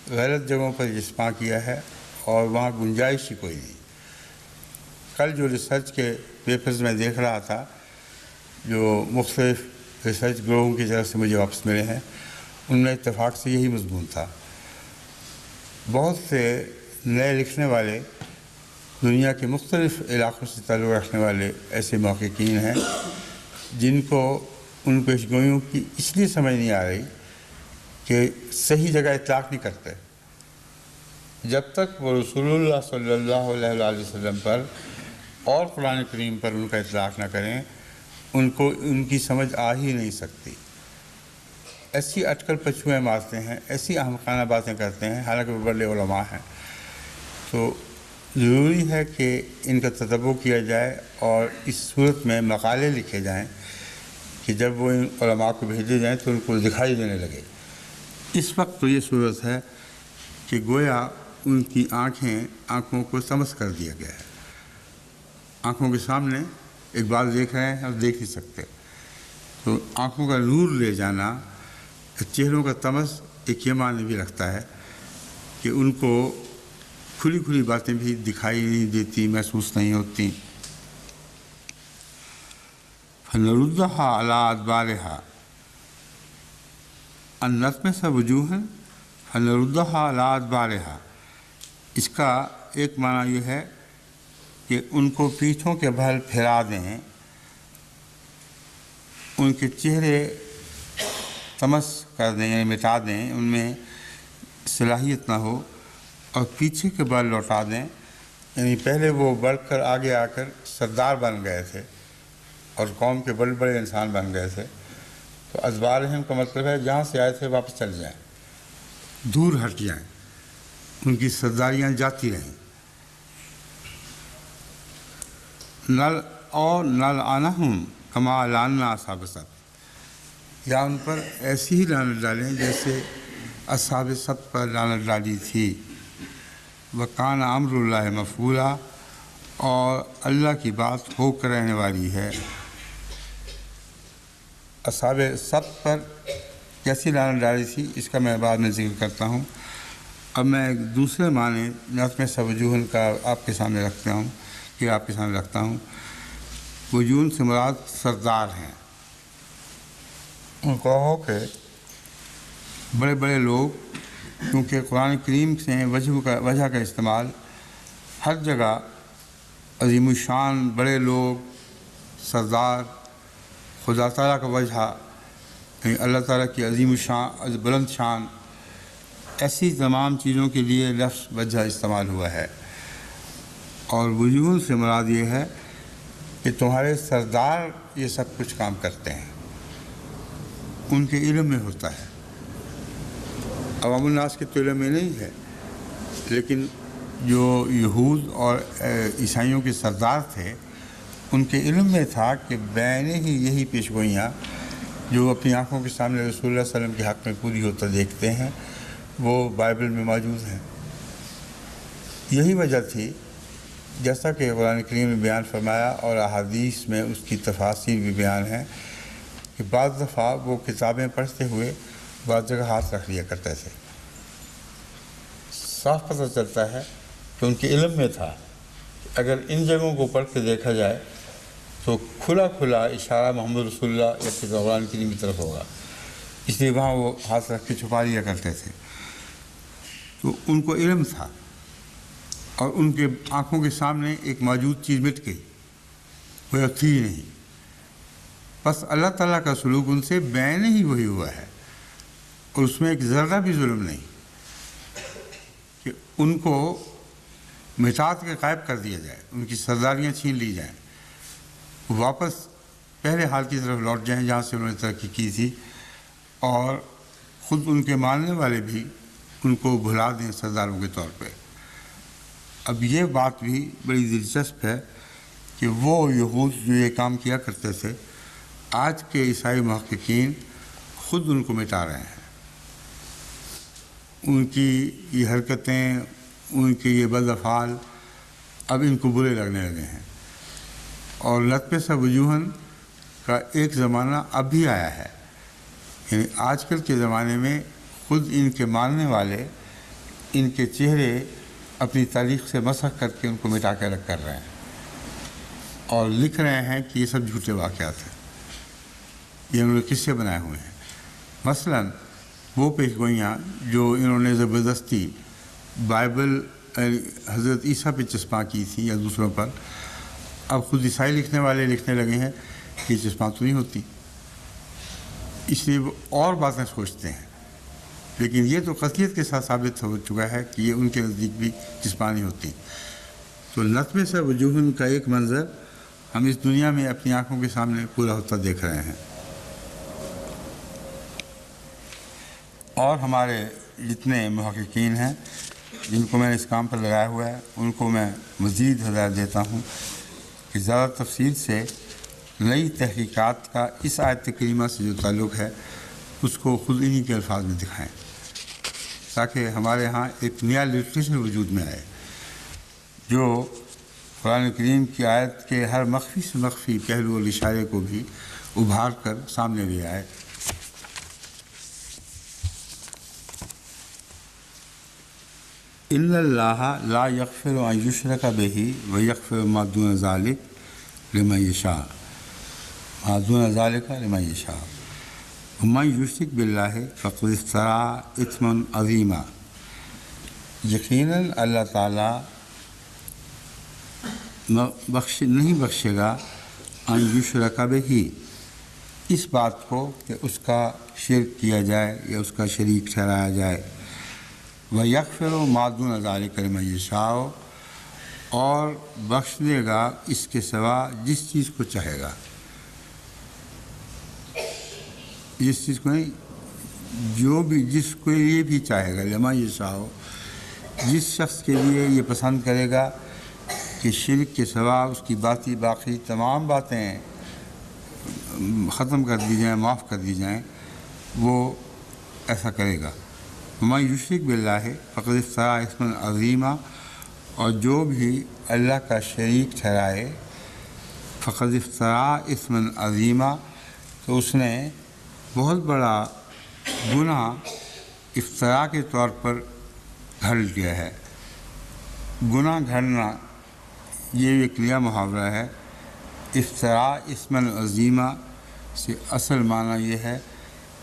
غلط جگہوں پر اجتماع کیا ہے، اور وہاں گنجائش ہی کوئی نہیں۔ کل جو ریسرچ کے پیپرز میں دیکھ رہا تھا جو مختلف ریسرچ گروہوں کی طرف سے مجھے واپس ملے ہیں، ان میں اتفاق سے یہی مضمون تھا۔ بہت سے نئے لکھنے والے، دنیا کے مختلف علاقوں سے تعلق رکھنے والے ایسے محققین ہیں جن کو ان پیشگوئیوں کی اس لیے سمجھ نہیں آ رہی کہ صحیح جگہ اطلاق نہیں کرتے۔ جب تک وہ رسول اللہ صلی اللہ علیہ وسلم پر اور قرآن کریم پر ان کا اطلاق نہ کریں، ان کو ان کی سمجھ آ ہی نہیں سکتی۔ ایسی اٹکل پچھویں مارتے ہیں، ایسی احمقانہ باتیں کرتے ہیں، حالانکہ وہ بڑے علماء ہیں۔ تو ضروری ہے کہ ان کا تتبع کیا جائے اور اس صورت میں مقالے لکھے جائیں کہ جب وہ ان علماء کو بھیجے جائیں تو ان کو دکھائی دینے لگے۔ اس وقت تو یہ صورت ہے کہ گویا ان کی آنکھوں کو طمس کر دیا گیا ہے۔ آنکھوں کے سامنے ایک بات دیکھ رہے ہیں اور دیکھ نہیں سکتے، تو آنکھوں کا نور لے جانا، چہروں کا طمس ایک یہ معنی بھی رکھتا ہے کہ ان کو کھلی کھلی باتیں بھی دکھائی نہیں دیتی، محسوس نہیں ہوتی۔ فَنَرُدَّهَا عَلَىٰ أَدْبَارِهَا أَن نَطْمِسَ وُجُوهًا فَنَرُدَّهَا عَلَىٰ أَدْبَارِهَا، اس کا ایک معنی یہ ہے کہ ان کو پیٹھوں کے بھل پھیلا دیں، ان کے چہرے طمس کر دیں، یعنی مٹا دیں، ان میں صلاحیت نہ ہو، اور پیچھے کے بل لوٹا دیں، یعنی پہلے وہ بڑھ کر آگے آ کر سردار بن گئے تھے اور قوم کے بڑے بڑے انسان بن گئے تھے، تو ازبارہم کا مطلب ہے جہاں سے آئے تھے واپس چل جائیں، دور ہٹ جائیں، ان کی سرداریاں جاتی رہیں۔ نَلْعَنَهُمْ كَمَا لَعَنَّا أَصْحَابَ السَّبْتِ، یا ان پر ایسی ہی لعنت ڈالیں جیسے اصحاب سبت پر لعنت ڈالی تھی۔ وَكَانَ أَمْرُ اللَّهِ مَفْعُولًا، اور اللہ کی بات ہو کر رہنے والی ہے۔ اصحاب سبت پر کیسی لعنت ڈالی تھی اس کا میں بعد میں ذکر کرتا ہوں۔ اب میں ایک دوسرے معنی نطمس وجوہن کا آپ کے سامنے رکھتا ہوں۔ وجوہن سے مراد سردار ہیں۔ ان کو ہو کہ بڑے بڑے لوگ، کیونکہ قرآن کریم سے وجہ کا استعمال ہر جگہ عظیم الشان بڑے لوگ، سردار، خدا تعالیٰ کا وجہ، یعنی اللہ تعالیٰ کی عظیم الشان، بلند شان، ایسی تمام چیزوں کے لیے لفظ وجہ استعمال ہوا ہے۔ اور وجوہ سے مراد یہ ہے کہ تمہارے سردار یہ سب کچھ کام کرتے ہیں، ان کے علم میں ہوتا ہے۔ عوام الناس کے تو علم میں نہیں ہے، لیکن جو یہود اور عیسائیوں کے سردار تھے ان کے علم میں تھا کہ بعینِ ہی یہی پیشگوئیاں جو اپنی آنکھوں کے سامنے رسول اللہ صلی اللہ علیہ وسلم کے حق میں پوری ہوتا دیکھتے ہیں وہ بائبل میں موجود ہیں۔ یہی وجہ تھی، جیسا کہ قرآن کریم میں بیان فرمایا اور احادیث میں اس کی تفاسیر بھی بیان ہیں، کہ بعض دفعہ وہ کتابیں پڑھتے ہوئے بعض جگہ ہاتھ رکھ لیا کرتے تھے صاف پتہ چلتا ہے کہ ان کے علم میں تھا اگر ان جگہوں کو پڑھ کے دیکھا جائے تو کھلا کھلا اشارہ محمد رسول اللہ یا پھر قرآن کریم کی طرف ہوگا، اس لیے وہاں وہ ہاتھ رکھ کے چھپا لیا کرتے تھے۔ تو ان کو علم تھا اور ان کے آنکھوں کے سامنے ایک موجود چیز مٹ گئی، وہ تھی ہی نہیں، بس اللہ تعالیٰ کا سلوک ان سے بین ہی وہی ہوا ہے، اور اس میں ایک ذرہ بھی ظلم نہیں کہ ان کو مٹا کے غائب کر دیا جائے، ان کی سرداریاں چھین لی جائیں، وہ واپس پہلے حال کی طرف لوٹ جائیں جہاں سے انہوں نے ترقی کی تھی، اور خود ان کے ماننے والے بھی ان کو بھلا دیں سرداروں کے طور پہ۔ اب یہ بات بھی بڑی دلچسپ ہے کہ وہ یہود جو یہ کام کیا کرتے تھے، آج کے عیسائی محققین خود ان کو مٹا رہے ہیں۔ ان کی یہ حرکتیں، ان کے یہ بد افعال اب ان کو برے لگنے لگے ہیں، اور لطمس وجوہن کا ایک زمانہ اب بھی آیا ہے، یعنی آج کل کے زمانے میں خود ان کے ماننے والے ان کے چہرے اپنی تاریخ سے مسخ کر کے ان کو مٹا کے رکھ کر رہے ہیں، اور لکھ رہے ہیں کہ یہ سب جھوٹے واقعات ہیں، یہ انہوں نے قصے بنائے ہوئے ہیں۔ مثلاً وہ پیشگوئیاں جو انہوں نے زبردستی بائبل حضرت عیسیٰ پہ چسپاں کی تھی یا دوسروں پر، اب خود عیسائی لکھنے والے لکھنے لگے ہیں کہ چسپاں تو نہیں ہوتی، اس لیے وہ اور باتیں سوچتے ہیں، لیکن یہ تو قطعیت کے ساتھ ثابت ہو چکا ہے کہ یہ ان کے نزدیک بھی چسپاں نہیں ہوتی۔ تو لطمس وجوہن کا ایک منظر ہم اس دنیا میں اپنی آنکھوں کے سامنے پورا ہوتا دیکھ رہے ہیں، اور ہمارے جتنے محققین ہیں جن کو میں نے اس کام پر لگایا ہوا ہے ان کو میں مزید ہدایت دیتا ہوں کہ زیادہ تفصیل سے نئی تحقیقات کا اس آیت کریمہ سے جو تعلق ہے اس کو خود انہی کے الفاظ میں دکھائیں، تاکہ ہمارے ہاں ایک نیا لٹریچر وجود میں آئے جو قرآن کریم کی آیت کے ہر مخفی سے مخفی پہلو اور اشارے کو بھی ابھار کر سامنے لے آئے۔ ان اللہ لا یغفر ان یشرک بہ ویغفر ما دون ذلک لمن یشاء، ما دون ذلک لمن یشاء، ومن یشرک باللہ فقد افتری اثما عظیما، یقیناً اللہ تعالیٰ نہیں بخشے گا ان یشرک بہ، اس بات کو کہ اس کا شرک کیا جائے یا اس کا شریک ٹھہرایا جائے، وَيَغْفِرُ مَا دُونَ ذَلِكَ لِمَن يَشَاءُ، اور بخش دے گا اس کے سوا جس چیز کو چاہے گا، جس چیز کو نہیں، جو بھی جس کو یہ بھی چاہے گا، لِمَن يَشَاءُ، جس شخص کے لیے یہ پسند کرے گا کہ شرک کے سوا اس کی باقی تمام باتیں ختم کر دی جائیں، معاف کر دی جائیں، وہ ایسا کرے گا۔ وَمَن یشرک باللہ فقد افتری اثما عظیما، اور جو بھی اللہ کا شریک ٹھہرائے فقد افتری اثما عظیما، تو اس نے بہت بڑا گناہ افتراء کے طور پر گھڑ لیا ہے۔ گناہ گھڑنا یہ ایک نیا محاورہ ہے۔ افتراء اثما عظیما سے اصل معنی یہ ہے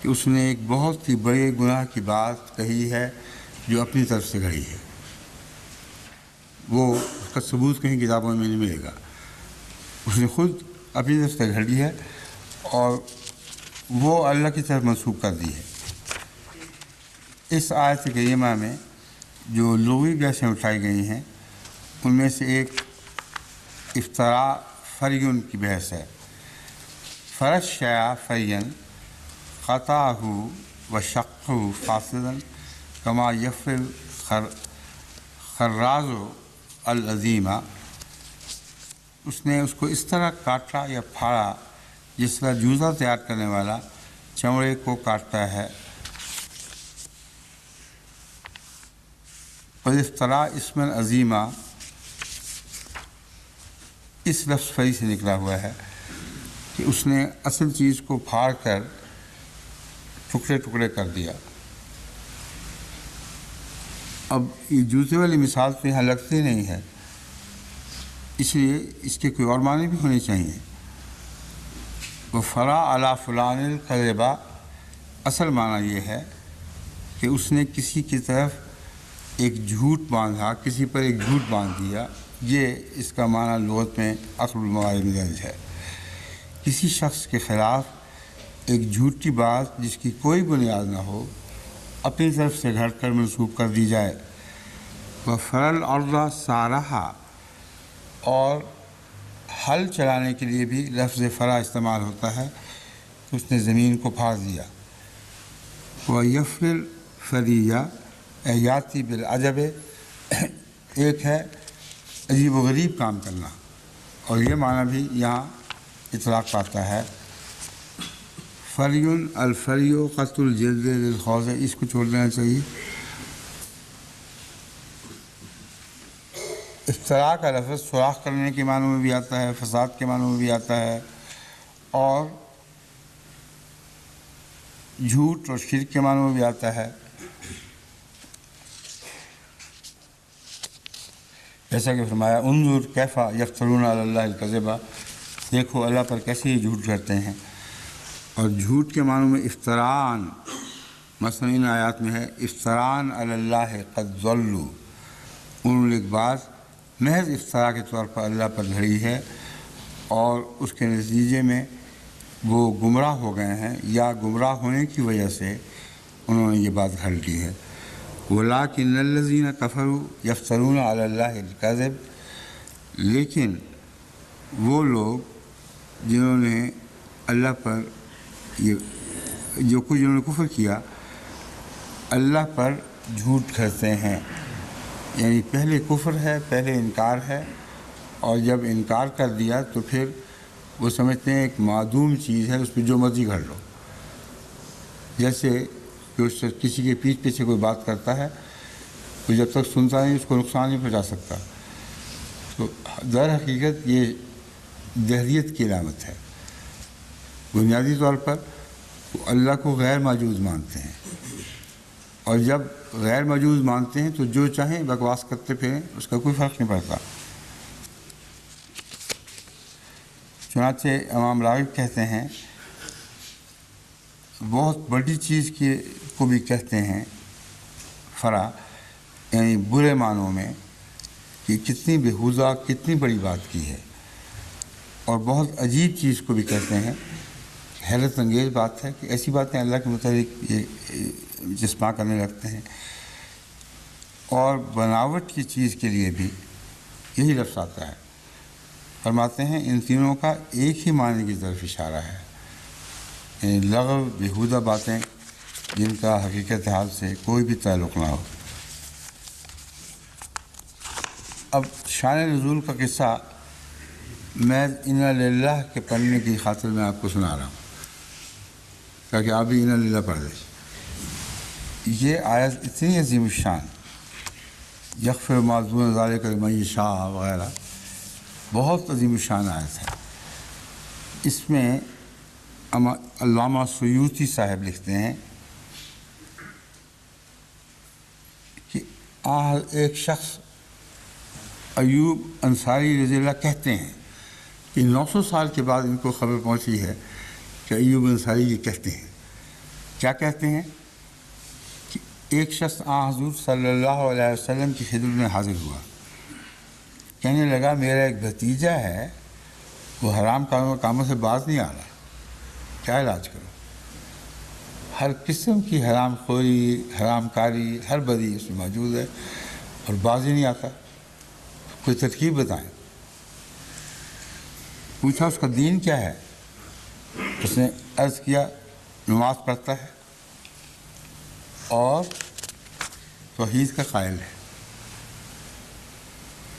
کہ اس نے ایک بہت ہی بڑے گناہ کی بات کہی ہے جو اپنی طرف سے گھڑی ہے، وہ اس کا ثبوت کہیں کتابوں میں نہیں ملے گا، اس نے خود اپنی طرف سے گھڑی ہے اور وہ اللہ کی طرف منسوب کر دی ہے۔ اس آیت کریمہ میں جو لغوی بحثیں اٹھائی گئی ہیں ان میں سے ایک افتراء فریون کی بحث ہے۔ فرش شیع فرین قطعہ و شقہ فاسدا کما یفعل خراز العظیمہ، اس نے اس کو اس طرح کاٹا یا پھاڑا جس طرح جوزہ تیار کرنے والا چمڑے کو کاٹتا ہے۔ اور افتراء اسم عظیمہ اس لفظ فری سے نکلا ہوا ہے کہ اس نے اصل چیز کو پھاڑ کر ٹکڑے ٹکڑے کر دیا۔ اب یہ جوتے والی مثال تو یہاں لگتی نہیں ہے، اس لیے اس کے کوئی اور معنی بھی ہونے چاہیے۔ وہ فرا علی فلان القذبہ، اصل معنی یہ ہے کہ اس نے کسی کی طرف ایک جھوٹ باندھا، کسی پر ایک جھوٹ باندھ دیا، یہ اس کا معنی لغت میں اقرب الموارد میں درج ہے۔ کسی شخص کے خلاف ایک جھوٹی بات جس کی کوئی بنیاد نہ ہو اپنی طرف سے گھڑ کر منسوب کر دی جائے۔ وہ فرل الارض سارہا، اور ہل چلانے کے لیے بھی لفظ فرا استعمال ہوتا ہے کہ اس نے زمین کو پھاڑ دیا۔ وہ یفرل فریہ یاتی بالعجب، ایک ہے عجیب و غریب کام کرنا، اور یہ معنی بھی یہاں اطلاق پاتا ہے۔ فریٌ الفریو قطع الجلد للخوض، اس کو چھوڑ دینا چاہیے۔ افتراء کا لفظ سوراخ کرنے کے معنوں میں بھی آتا ہے، فساد کے معنوں میں بھی آتا ہے، اور جھوٹ اور شرک کے معنوں میں بھی آتا ہے۔ جیسا کہ فرمایا انظر کیف یفترون علی اللہ الکذب، دیکھو اللہ پر کیسے یہ جھوٹ کرتے ہیں۔ اور جھوٹ کے معنوں میں افتراءً، مثلا ان آیات میں ہے افتراءً علی اللہ قد ضلوا، انہوں نے ایک بات محض افتراء کے طور پر اللہ پر گھڑی ہے اور اس کے نتیجے میں وہ گمراہ ہو گئے ہیں، یا گمراہ ہونے کی وجہ سے انہوں نے یہ بات گھڑ لی ہے۔ وَلَٰكِنَّ الَّذِينَ كَفَرُوا يَفْتَرُونَ عَلَى اللَّهِ الْكَذِبَ، لیکن وہ لوگ جنہوں نے اللہ پر جنہوں نے کفر کیا، اللہ پر جھوٹ گھڑتے ہیں۔ یعنی پہلے کفر ہے، پہلے انکار ہے، اور جب انکار کر دیا تو پھر وہ سمجھتے ہیں ایک معدوم چیز ہے، اس پہ جو مرضی گھڑ لو۔ جیسے کہ اس سے کسی کے پیٹھ پیچھے کوئی بات کرتا ہے تو جب تک سنتا نہیں اس کو نقصان نہیں پہنچا سکتا، تو در حقیقت یہ دہریت کی علامت ہے۔ بنیادی طور پر وہ اللہ کو غیر موجود مانتے ہیں، اور جب غیر موجود مانتے ہیں تو جو چاہیں بکواس کرتے پھریں، اس کا کوئی فرق نہیں پڑتا۔ چنانچہ امام راغب کہتے ہیں بہت بڑی چیز کو بھی کہتے ہیں فرا، یعنی برے معنوں میں کہ کتنی بےہودہ، کتنی بڑی بات کی ہے، اور بہت عجیب چیز کو بھی کہتے ہیں، حیرت انگیز بات ہے کہ ایسی باتیں اللہ کے متعلق یہ جسماں کرنے لگتے ہیں۔ اور بناوٹ کی چیز کے لیے بھی یہی لفظ آتا ہے۔ فرماتے ہیں ان تینوں کا ایک ہی معنی کی طرف اشارہ ہے، یعنی لغو، بیہودہ باتیں جن کا حقیقت حال سے کوئی بھی تعلق نہ ہو۔ اب شان نزول کا قصہ میں انا للہ کے پڑھنے کی خاطر میں آپ کو سنا رہا ہوں تاکہ آپ بھی انا للہ پڑھ دیں۔ یہ آیت اتنی عظیم الشان، یغفر ما دون ذلک لمن یشاء وغیرہ، بہت عظیم الشان آیت ہے۔ اس میں علامہ سیوطی صاحب لکھتے ہیں کہ ایک شخص ایوب انصاری رضی اللہ کہتے ہیں کہ 900 سال کے بعد ان کو خبر پہنچی ہے کہ ایوب انصاری یہ کہتے ہیں۔ کیا کہتے ہیں؟ کہ ایک شخص حضور صلی اللہ علیہ وسلم کی خدمت میں حاضر ہوا، کہنے لگا میرا ایک بھتیجا ہے، وہ حرام کاموں سے باز نہیں آ رہا، کیا علاج کرو؟ ہر قسم کی حرام خوری، حرام کاری، ہر بدی اس میں موجود ہے اور باز ہی نہیں آتا، کوئی ترکیب بتائیں۔ پوچھا اس کا دین کیا ہے؟ اس نے عرض کیا نماز پڑھتا ہے اور توحید کا قائل ہے۔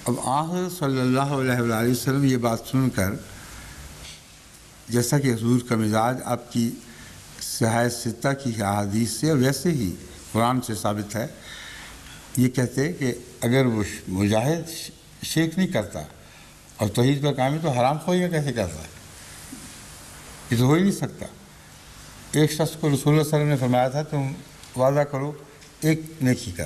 اب آخر صلی اللہ علیہ وآلہ وسلم یہ بات سن کر، جیسا کہ حضور کا مزاج آپ کی صحیح ستہ کی احادیث سے ویسے ہی قرآن سے ثابت ہے، یہ کہتے کہ اگر وہ مجاہد شرک نہیں کرتا اور توحید کا کام ہے تو حرام خوری کیسے کرتا ہے؟ یہ تو ہو ہی نہیں سکتا۔ ایک شخص کو رسول اللہ صلی اللہ علیہ وسلم نے فرمایا تھا تم وعدہ کرو ایک نیکی کا،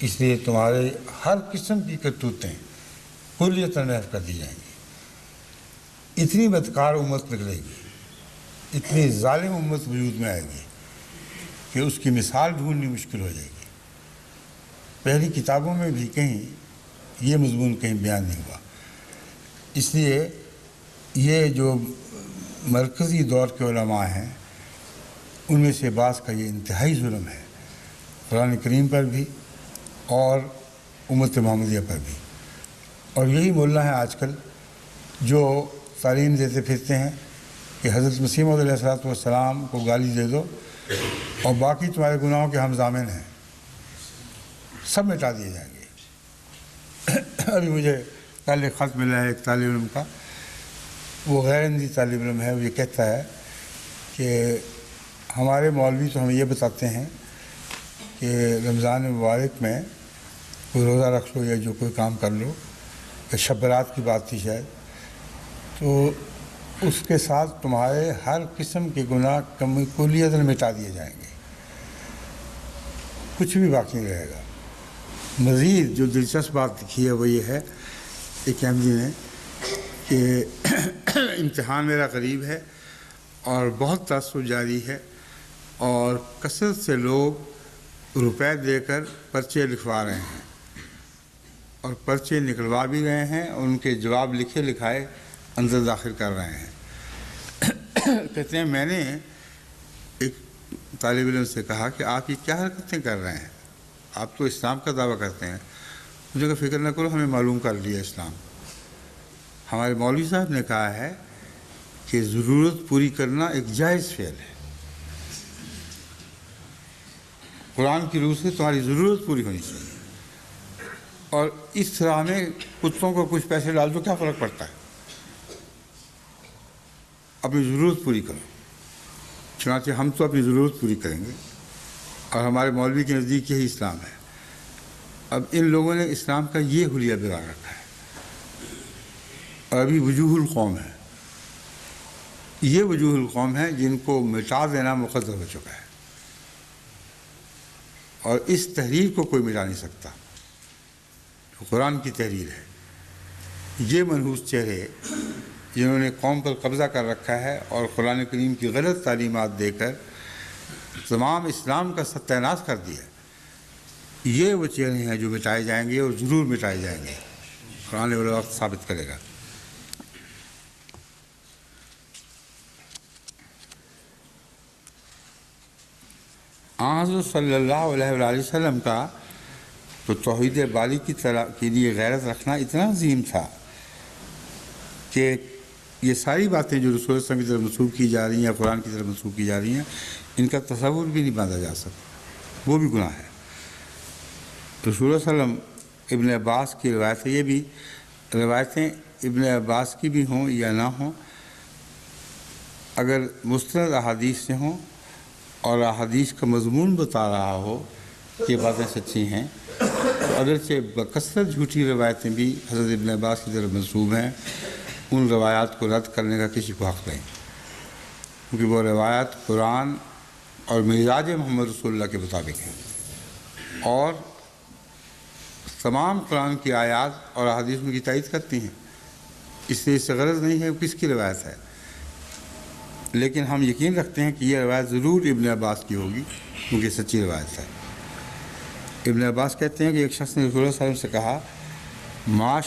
اس لیے تمہارے ہر قسم کی کرتوتیں کلیتاً محو کر دی جائیں گی۔ اتنی بدکار امت نکلے گی، اتنی ظالم امت وجود میں آئے گی کہ اس کی مثال ڈھونڈنی مشکل ہو جائے گی۔ پہلی کتابوں میں بھی کہیں یہ مضمون کہیں بیان نہیں ہوا۔ اس لیے یہ جو مرکزی دور کے علماء ہیں ان میں سے بعض کا یہ انتہائی ظلم ہے، قرآن کریم پر بھی اور امت محمدیہ پر بھی۔ اور یہی مولانا ہے آج کل جو تعلیم دیتے پھرتے ہیں کہ حضرت مسیح موعود علیہ السلام کو گالی دے دو اور باقی تمہارے گناہوں کے ہم ضامن ہیں، سب مٹا دیے جائیں گے۔ ابھی مجھے کل ایک خط ملا ہے ایک طالب علم کا، وہ غیر ہندی طالب علم ہے، وہ یہ کہتا ہے کہ ہمارے مولوی تو ہمیں یہ بتاتے ہیں کہ رمضان مبارک میں کوئی روزہ رکھ لو یا جو کوئی کام کر لو، یا شب برات کی بات تھی شاید، تو اس کے ساتھ تمہارے ہر قسم کے گناہ کلیتاً مٹا دیے جائیں گے، کچھ بھی باقی نہیں رہے گا۔ مزید جو دلچسپ بات لکھی ہے وہ یہ ہے ایک احمدی نے کہ امتحان میرا قریب ہے اور بہت تعصب جاری ہے اور کثرت سے لوگ روپے دے کر پرچے لکھوا رہے ہیں اور پرچے نکلوا بھی رہے ہیں اور ان کے جواب لکھے لکھائے اندر داخل کر رہے ہیں۔ کہتے ہیں میں نے ایک طالب علم سے کہا کہ آپ یہ کیا حرکتیں کر رہے ہیں، آپ تو اسلام کا دعویٰ کرتے ہیں۔ مجھے کہا فکر نہ کرو، ہمیں معلوم کر لیا اسلام۔ ہمارے مولوی صاحب نے کہا ہے کہ ضرورت پوری کرنا ایک جائز فعل ہے، قرآن کی روح سے تمہاری ضرورت پوری ہونی چاہیے، اور اس طرح میں کتوں کو کچھ پیسے ڈال دو کیا فرق پڑتا ہے، اپنی ضرورت پوری کرو۔ چنانچہ ہم تو اپنی ضرورت پوری کریں گے اور ہمارے مولوی کے نزدیک یہی اسلام ہے۔ اب ان لوگوں نے اسلام کا یہ حلیہ بگاڑ رکھا ہے اور ابھی وجوہ القوم ہے، یہ وجوہ القوم ہے جن کو مٹا دینا مقدر ہو چکا ہے اور اس تحریر کو کوئی مٹا نہیں سکتا جو قرآن کی تحریر ہے۔ یہ منحوس چہرے جنہوں نے قوم پر قبضہ کر رکھا ہے اور قرآن کریم کی غلط تعلیمات دے کر تمام اسلام کا ستیہ ناش کر دیا، یہ وہ چہرے ہیں جو مٹائے جائیں گے اور ضرور مٹائے جائیں گے، قرآن والا وقت ثابت کرے گا۔ حضرت صلی اللہ علیہ وآلہ وسلم کا تو توحید باری کے لیے غیرت رکھنا اتنا عظیم تھا کہ یہ ساری باتیں جو رسول اللہ صلی اللہ علیہ وسلم کی طرف منسوب کی جا رہی ہیں یا قرآن کی طرف منسوب کی جا رہی ہیں، ان کا تصور بھی نہیں باندھا جا سکتا، وہ بھی گناہ ہے۔ رسول اللہ صلی اللہ علیہ وسلم ابن عباس کی روایتیں، یہ بھی روایتیں ابن عباس کی بھی ہوں یا نہ ہوں، اگر مستند احادیث سے ہوں اور احادیث کا مضمون بتا رہا ہو کہ یہ باتیں سچی ہیں، تو اگرچہ بکثرت جھوٹی روایتیں بھی حضرت ابن عباس کی طرف منسوب ہیں، ان روایات کو رد کرنے کا کسی کو حق نہیں، کیونکہ وہ روایات قرآن اور معراج محمد رسول اللہ کے مطابق ہیں اور تمام قرآن کی آیات اور احادیث میں کی تائید کرتی ہیں، اس لیے اس سے غرض نہیں ہے کس کی روایت ہے، لیکن ہم یقین رکھتے ہیں کہ یہ روایت ضرور ابن عباس کی ہوگی کیونکہ سچی روایت ہے۔ ابن عباس کہتے ہیں کہ ایک شخص نے رسول اللہ صلی اللہ علیہ وسلم سے کہا ما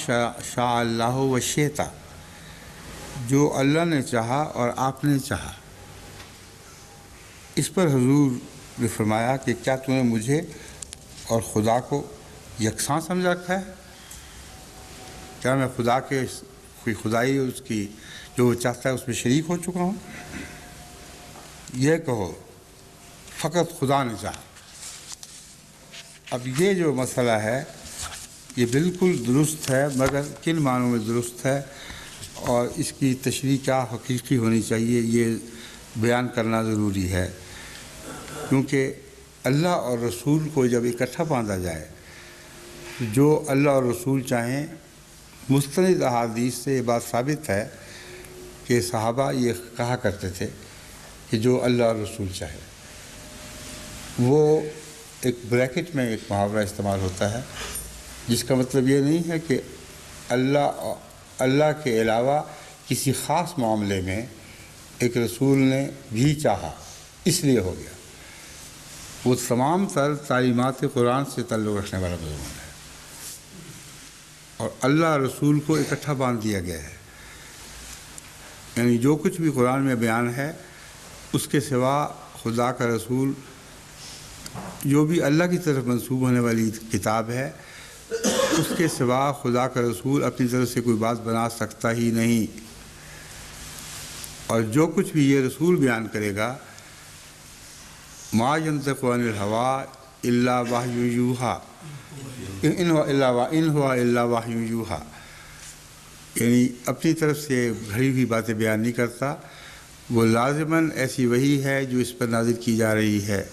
شاء اللہ و شئت، جو اللہ نے چاہا اور آپ نے چاہا۔ اس پر حضور نے فرمایا کہ کیا تم نے مجھے اور خدا کو یکساں سمجھ رکھا ہے؟ کیا میں خدا کے کوئی خدائی اس کی جو وہ چاہتا ہے اس میں شریک ہو چکا ہوں؟ یہ کہو فقط خدا نے چاہا۔ اب یہ جو مسئلہ ہے یہ بالکل درست ہے، مگر کن معنوں میں درست ہے اور اس کی تشریح کیا حقیقی ہونی چاہیے یہ بیان کرنا ضروری ہے، کیونکہ اللہ اور رسول کو جب اکٹھا باندھا جائے تو جو اللہ اور رسول چاہیں، مستند احادیث سے یہ بات ثابت ہے کہ صحابہ یہ کہا کرتے تھے کہ جو اللہ اور رسول چاہے، وہ ایک بریکٹ میں ایک محاورہ استعمال ہوتا ہے جس کا مطلب یہ نہیں ہے کہ اللہ کے علاوہ کسی خاص معاملے میں ایک رسول نے بھی چاہا اس لیے ہو گیا. وہ تمام تر تعلیمات قرآن سے تعلق رکھنے والا مضمون ہے اور اللہ رسول کو اکٹھا باندھ دیا گیا ہے. یعنی جو کچھ بھی قرآن میں بیان ہے اس کے سوا خدا کا رسول جو بھی اللہ کی طرف منسوب ہونے والی کتاب ہے اس کے سوا خدا کا رسول اپنی طرف سے کوئی بات بنا سکتا ہی نہیں. اور جو کچھ بھی یہ رسول بیان کرے گا ما ينطق عن الهوى الا وحی یوحی ان هو الا وحی یوحی، یعنی اپنی طرف سے گھڑی ہوئی باتیں بیان نہیں کرتا، وہ لازماً ایسی وحی ہے جو اس پر نازل کی جا رہی ہے.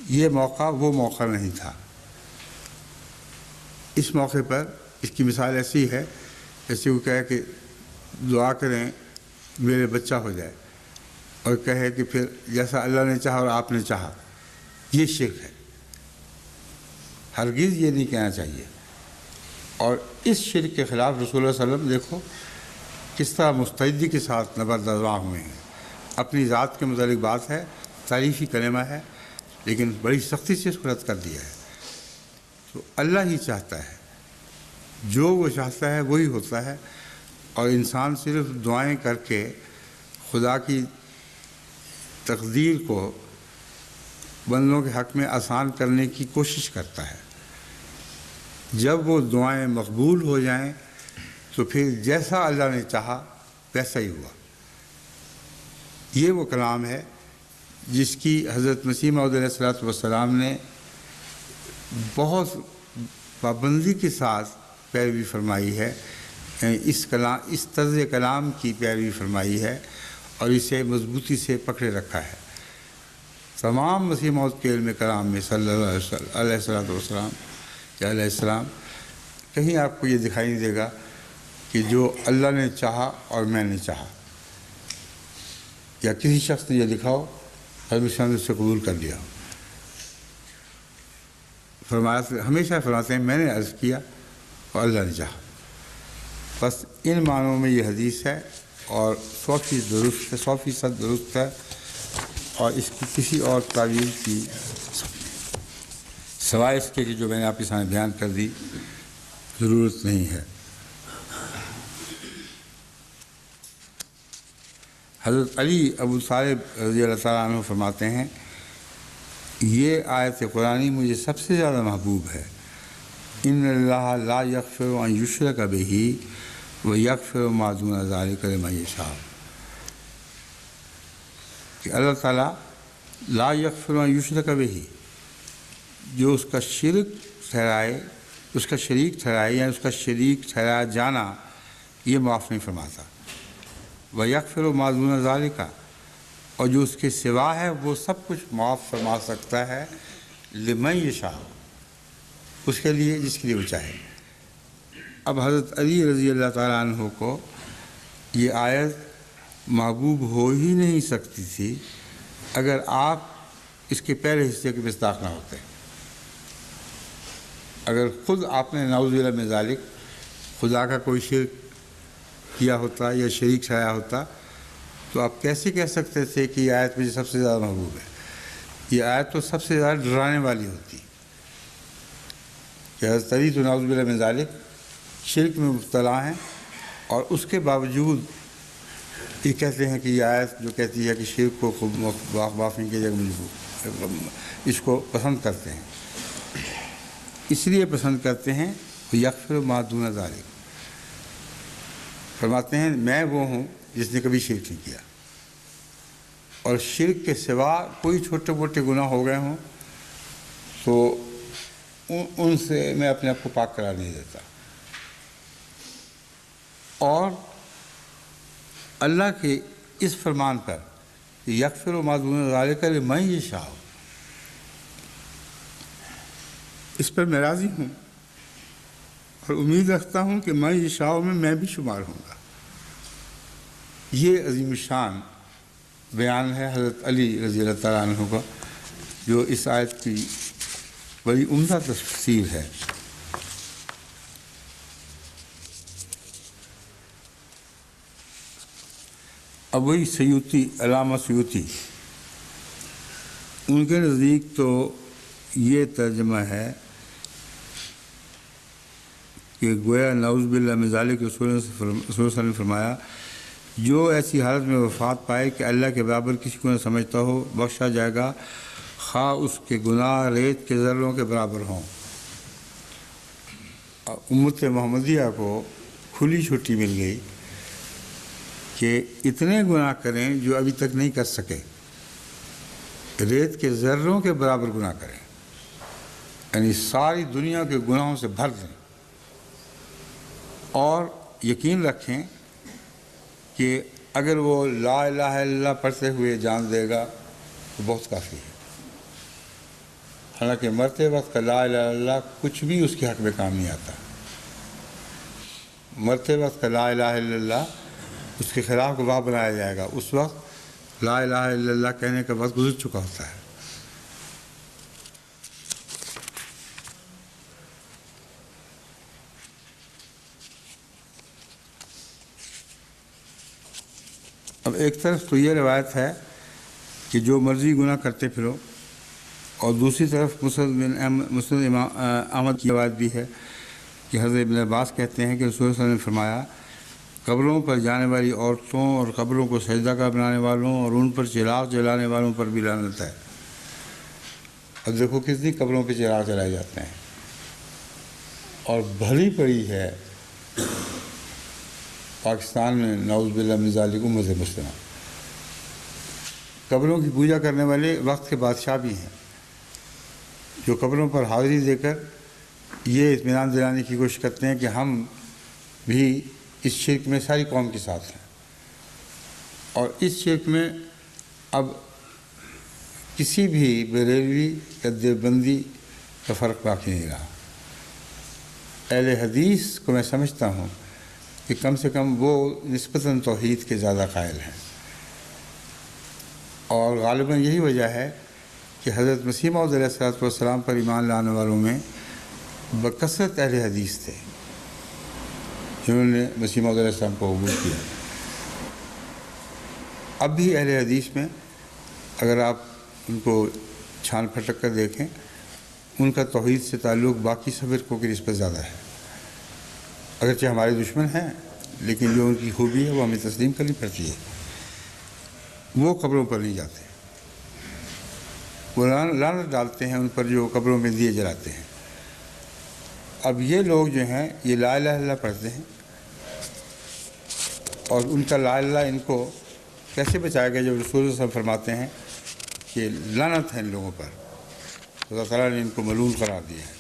یہ موقع وہ موقع نہیں تھا. اس موقع پر اس کی مثال ایسی ہے جیسے وہ کہے کہ دعا کریں میرے بچہ ہو جائے اور کہے کہ پھر جیسا اللہ نے چاہا اور آپ نے چاہا. یہ شرک ہے، ہرگز یہ نہیں کہنا چاہیے. اور اس شرک کے خلاف رسول اللہ صلی اللہ علیہ وسلم دیکھو کس طرح مستعدی کے ساتھ نبرداں ہوئے ہیں. اپنی ذات کے متعلق بات ہے، تعریفی کلمہ ہے، لیکن بڑی سختی سے اس کو رد کر دیا ہے. تو اللہ ہی چاہتا ہے، جو وہ چاہتا ہے وہی ہوتا ہے، اور انسان صرف دعائیں کر کے خدا کی تقدیر کو بندوں کے حق میں آسان کرنے کی کوشش کرتا ہے. جب وہ دعائیں مقبول ہو جائیں تو پھر جیسا اللہ نے چاہا ویسا ہی ہوا. یہ وہ کلام ہے جس کی حضرت مسیح موعود علیہ السلام نے بہت پابندی کے ساتھ پیروی فرمائی ہے. یعنی اس طرز کلام کی پیروی فرمائی ہے اور اسے مضبوطی سے پکڑے رکھا ہے. تمام مسیح موعود کے علم کلام میں صلی اللہ علیہ وسلم علیہ السلام کہیں آپ کو یہ دکھائی نہیں دے گا کہ جو اللہ نے چاہا اور میں نے چاہا، یا کسی شخص نے یہ لکھا ہو حضرت نے اس سے قبول کر لیا ہو. ہمیشہ فرماتے ہیں میں نے عرض کیا اور اللہ نے چاہا. بس ان معنوں میں یہ حدیث ہے اور 100% درست ہے، 100% درست ہے، اور اس کی کسی اور تعویل کی سوائے اس کے کہ جو میں نے آپ کے سامنے بیان کر دی ضرورت نہیں ہے. حضرت علی ابو طالب رضی اللہ تعالیٰ عنہ فرماتے ہیں یہ آیت قرآنی مجھے سب سے زیادہ محبوب ہے. ان اللہ لا یغفر ان یشرک بہ ویغفر ما دون ذلک لمن یشاء، کہ اللہ تعالیٰ لا یغفر ان یشرک بہ، جو اس کا شرک ٹھہرائے، اس کا شریک ٹھہرائے یا اس کا شریک ٹھہرایا جانا یہ معاف نہیں فرماتا. وَيَغْفِرُ مَا دُونَ ذَلِكَ، اور جو اس کے سوا ہے وہ سب کچھ معاف فرما سکتا ہے لمن یشاء، اس کے لیے جس کے لیے وہ چاہے. اب حضرت علی رضی اللہ تعالیٰ عنہ کو یہ آیت محبوب ہو ہی نہیں سکتی تھی اگر آپ اس کے پہلے حصے کے مصداق نہ ہوتے. اگر خود آپ نے نعوذ باللہ من ذالک خدا کا کوئی شرک کیا ہوتا یا شریک ٹھہرایا ہوتا تو آپ کیسے کہہ سکتے تھے کہ یہ آیت مجھے سب سے زیادہ محبوب ہے. یہ آیت تو سب سے زیادہ ڈرانے والی ہوتی کہ حضرت علی تو نعوذ باللہ من ذالک شرک میں مبتلا ہیں اور اس کے باوجود یہ کہتے ہیں کہ یہ آیت جو کہتی ہے کہ شرک کو خوب معاف نہیں کیا جائے گا، اس کو پسند کرتے ہیں. اس لیے پسند کرتے ہیں یغفر ما دون ذالک، فرماتے ہیں میں وہ ہوں جس نے کبھی شرک نہیں کیا، اور شرک کے سوا کوئی چھوٹے موٹے گناہ ہو گئے ہوں تو ان سے میں اپنے آپ کو پاک قرار نہیں دیتا. اور اللہ کے اس فرمان پر یغفر ما دون ذالک لمن یشاء، اس پر میں راضی ہوں اور امید رکھتا ہوں کہ من یشاء میں بھی شمار ہوں گا. یہ عظیم شان بیان ہے حضرت علی رضی اللہ تعالیٰ عنہ کا جو اس آیت کی بڑی عمدہ تفسیر ہے۔ اب وہی سیوطی، علامہ سیوطی، ان کے نزدیک تو یہ ترجمہ ہے کہ گویا نعوذ باللہ من ذالک، رسول اللہ صلی اللہ علیہ وسلم نے فرمایا جو ایسی حالت میں وفات پائے کہ اللہ کے برابر کسی کو نہ سمجھتا ہو، بخشا جائے گا خواہ اس کے گناہ ریت کے ذروں کے برابر ہوں۔ امت محمدیہ کو کھلی چھٹی مل گئی کہ اتنے گناہ کریں جو ابھی تک نہیں کر سکے، ریت کے ذروں کے برابر گناہ کریں، یعنی ساری دنیا کے گناہوں سے بھر دیں، اور یقین رکھیں کہ اگر وہ لا الہ الا اللہ پڑھتے ہوئے جان دے گا تو بہت کافی ہے۔ حالانکہ مرتے وقت کا لا الہ الا اللہ کچھ بھی اس کے حق میں کام نہیں آتا، مرتے وقت کا لا الہ الا اللہ اس کے خلاف گواہ بنایا جائے گا، اس وقت لا الہ الا اللہ کہنے کا وقت گزر چکا ہوتا ہے۔ اب ایک طرف تو یہ روایت ہے کہ جو مرضی گناہ کرتے پھرو، اور دوسری طرف مسند امام احمد کی روایت بھی ہے کہ حضرت ابن عباس کہتے ہیں کہ رسول اللہ صلی اللہ علیہ وسلم نے فرمایا قبروں پر جانے والی عورتوں اور قبروں کو سجدہ کا بنانے والوں اور ان پر چراغ جلانے والوں پر بھی لعنت ہے۔ اب دیکھو کتنی قبروں پہ چراغ جلائے جاتے ہیں، اور بھری پڑی ہے پاکستان میں نعوذ باللہ من ذالک امت مسلمہ۔ قبروں کی پوجا کرنے والے وقت کے بادشاہ بھی ہیں جو قبروں پر حاضری دے کر یہ اطمینان دلانے کی کوشش کرتے ہیں کہ ہم بھی اس شرک میں ساری قوم کے ساتھ ہیں، اور اس شرک میں اب کسی بھی بریلوی یا دیوبندی کا فرق باقی نہیں رہا۔ اہل حدیث کو میں سمجھتا ہوں کہ کم سے کم وہ نسبتاً توحید کے زیادہ قائل ہیں، اور غالباً یہی وجہ ہے کہ حضرت مسیح موعود علیہ الصلوۃ والسلام پر ایمان لانے والوں میں بکثرت اہل حدیث تھے جنہوں نے مسیح موعود علیہ السلام کو قبول کیا۔ اب بھی اہل حدیث میں اگر آپ ان کو چھان پھٹک کر دیکھیں، ان کا توحید سے تعلق باقی سب فرقوں کی نسبت زیادہ ہے، اگرچہ ہمارے دشمن ہیں لیکن جو ان کی خوبی ہے وہ ہمیں تسلیم کرنی پڑتی ہے۔ وہ قبروں پر نہیں جاتے، وہ لعنت ڈالتے ہیں ان پر جو قبروں میں دیے جلاتے ہیں۔ اب یہ لوگ جو ہیں یہ لا الہ الا اللہ پڑھتے ہیں، اور ان کا لا الہ ان کو کیسے بچائے گا جب رسول اللہ صلی اللہ علیہ وسلم فرماتے ہیں کہ لعنت ہے ان لوگوں پر، اللہ تعالیٰ نے ان کو ملعون قرار دیا ہے۔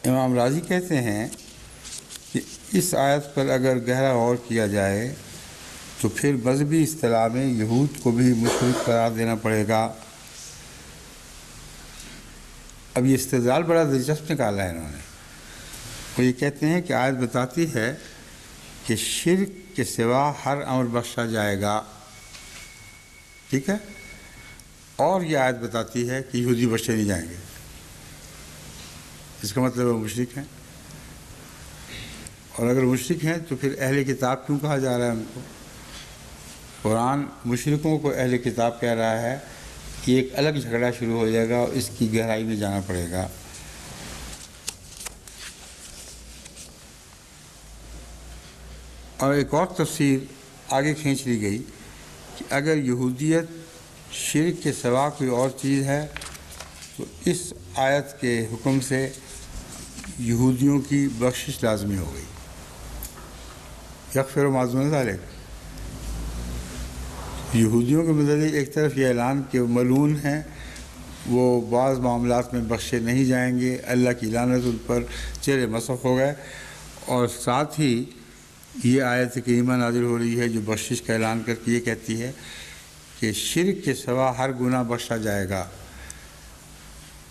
امام راضی کہتے ہیں کہ اس آیت پر اگر گہرا غور کیا جائے تو پھر مذہبی اصطلاح میں یہود کو بھی مشرک قرار دینا پڑے گا۔ اب یہ استدلال بڑا دلچسپ نکالا ہے انہوں نے۔ وہ یہ کہتے ہیں کہ آیت بتاتی ہے کہ شرک کے سوا ہر امر بخشا جائے گا، ٹھیک ہے، اور یہ آیت بتاتی ہے کہ یہودی بخشے نہیں جائیں گے۔ اس کا مطلب وہ مشرک ہیں، اور اگر مشرک ہیں تو پھر اہل کتاب کیوں کہا جا رہا ہے ان کو؟ قرآن مشرکوں کو اہل کتاب کہہ رہا ہے، یہ ایک الگ جھگڑا شروع ہو جائے گا اور اس کی گہرائی میں جانا پڑے گا۔ اور ایک اور تفسیر آگے کھینچ لی گئی کہ اگر یہودیت شرک کے سوا کوئی اور چیز ہے تو اس آیت کے حکم سے یہودیوں کی بخشش لازمی ہو گئی، یغفر ما دون ذلک۔ یہودیوں کے متعلق ایک طرف یہ اعلان کہ وہ ملعون ہیں، وہ بعض معاملات میں بخشے نہیں جائیں گے، اللہ کی لعنت ان پر، چہرے مسخ ہو گئے، اور ساتھ ہی یہ آیت کریمہ نازل ہو رہی ہے جو بخشش کا اعلان کر کے یہ کہتی ہے کہ شرک کے سوا ہر گناہ بخشا جائے گا۔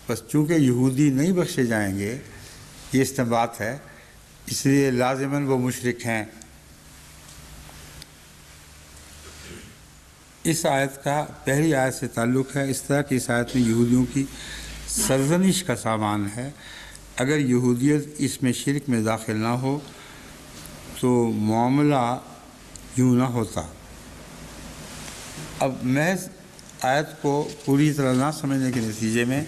بس چونکہ یہودی نہیں بخشے جائیں گے، یہ استنباط ہے، اس لیے لازماً وہ مشرک ہیں۔ اس آیت کا پہلی آیت سے تعلق ہے۔ اس طرح کی اس آیت میں یہودیوں کی سرزنش کا سامان ہے۔ اگر یہودیت اس میں شرک میں داخل نہ ہو تو معاملہ یوں نہ ہوتا۔ اب محض آیت کو پوری طرح نہ سمجھنے کے نتیجے میں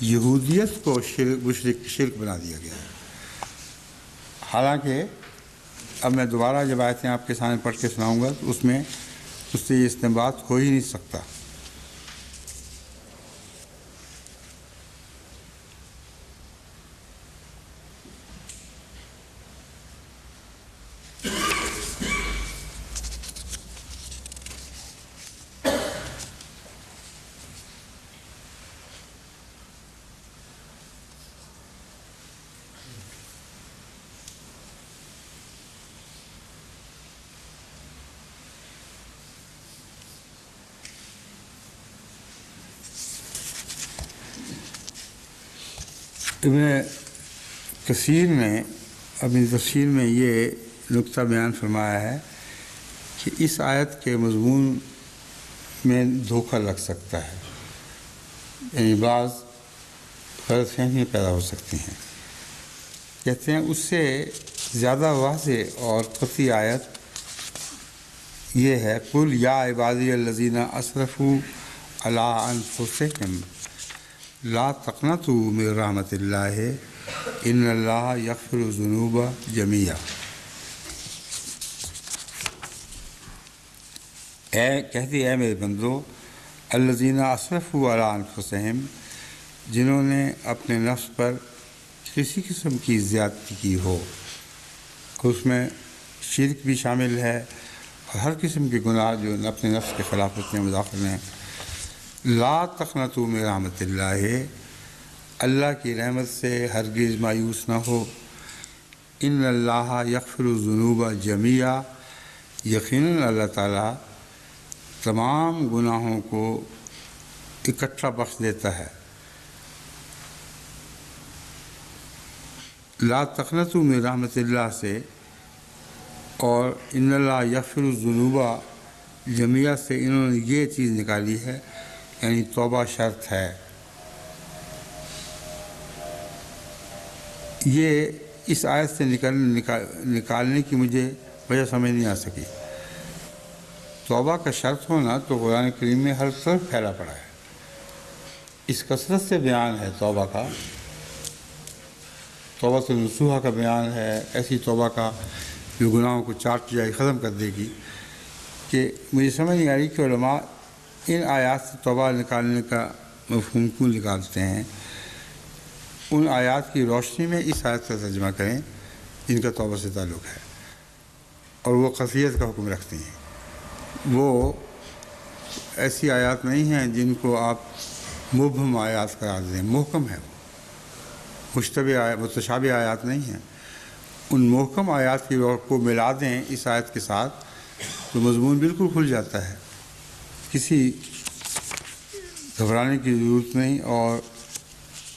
یہودیت کو شرک بنا دیا گیا ہے۔ حالانکہ اب میں دوبارہ جب آیتیں آپ کے سامنے پڑھ کے سناؤں گا تو اس میں اس سے یہ استنباط ہو ہی نہیں سکتا۔ ابن کثیر نے اپنی تفسیر میں یہ نقطہ بیان فرمایا ہے کہ اس آیت کے مضمون میں دھوکہ لگ سکتا ہے، یعنی بعض غلط فہمیاں پیدا ہو سکتی ہیں۔ کہتے ہیں اس سے زیادہ واضح اور قطعی آیت یہ ہے، قُلْ يَا عِبَادِيَ الَّذِينَ أَسْرَفُوا عَلَىٰ أَنفُسِهِمْ لا تقنطوا من رحمت اللہ ان اللہ یغفر الذنوب جميعا۔ کہتی ہے میرے بندو، الذین اسرفوا علی انفسہم، جنہوں نے اپنے نفس پر کسی قسم کی زیادتی کی ہو، اس میں شرک بھی شامل ہے اور ہر قسم کے گناہ جو اپنے نفس کے خلاف ہوتے ہیں مداخل ہیں۔ لا تقنطوا من رحمت اللہ، اللہ کی رحمت سے ہرگز مایوس نہ ہو۔ ان اللہ یغفر الذنوب جميعا، یقیناً اللہ تعالیٰ تمام گناہوں کو اکٹھا بخش دیتا ہے۔ لا تقنطوا من رحمت اللہ سے اور ان اللہ یغفر الذنوب جميعا سے انہوں نے یہ چیز نکالی ہے، یعنی توبہ شرط ہے۔ یہ اس آیت سے نکالنے کی مجھے وجہ سمجھ نہیں آ سکی۔ توبہ کا شرط ہونا تو قرآن کریم میں ہر طرف پھیلا پڑا ہے، اس کثرت سے بیان ہے توبہ کا، توبہ سے نصوحہ کا بیان ہے، ایسی توبہ کا جو گناہوں کو چاٹ جائے، ختم کر دے گی، کہ مجھے سمجھ نہیں آ رہی کہ علماء ان آیات سے توبہ نکالنے کا مفہوم کیوں نکالتے ہیں۔ ان آیات کی روشنی میں اس آیت کا ترجمہ کریں جن کا توبہ سے تعلق ہے اور وہ قطعیت کا حکم رکھتی ہیں۔ وہ ایسی آیات نہیں ہیں جن کو آپ مبہم آیات قرار دیں، محکم ہے، متشابہ آیات نہیں ہیں۔ ان محکم آیات کی روح کو ملا دیں اس آیت کے ساتھ تو مضمون بالکل کھل جاتا ہے، کسی گھبرانے کی ضرورت نہیں اور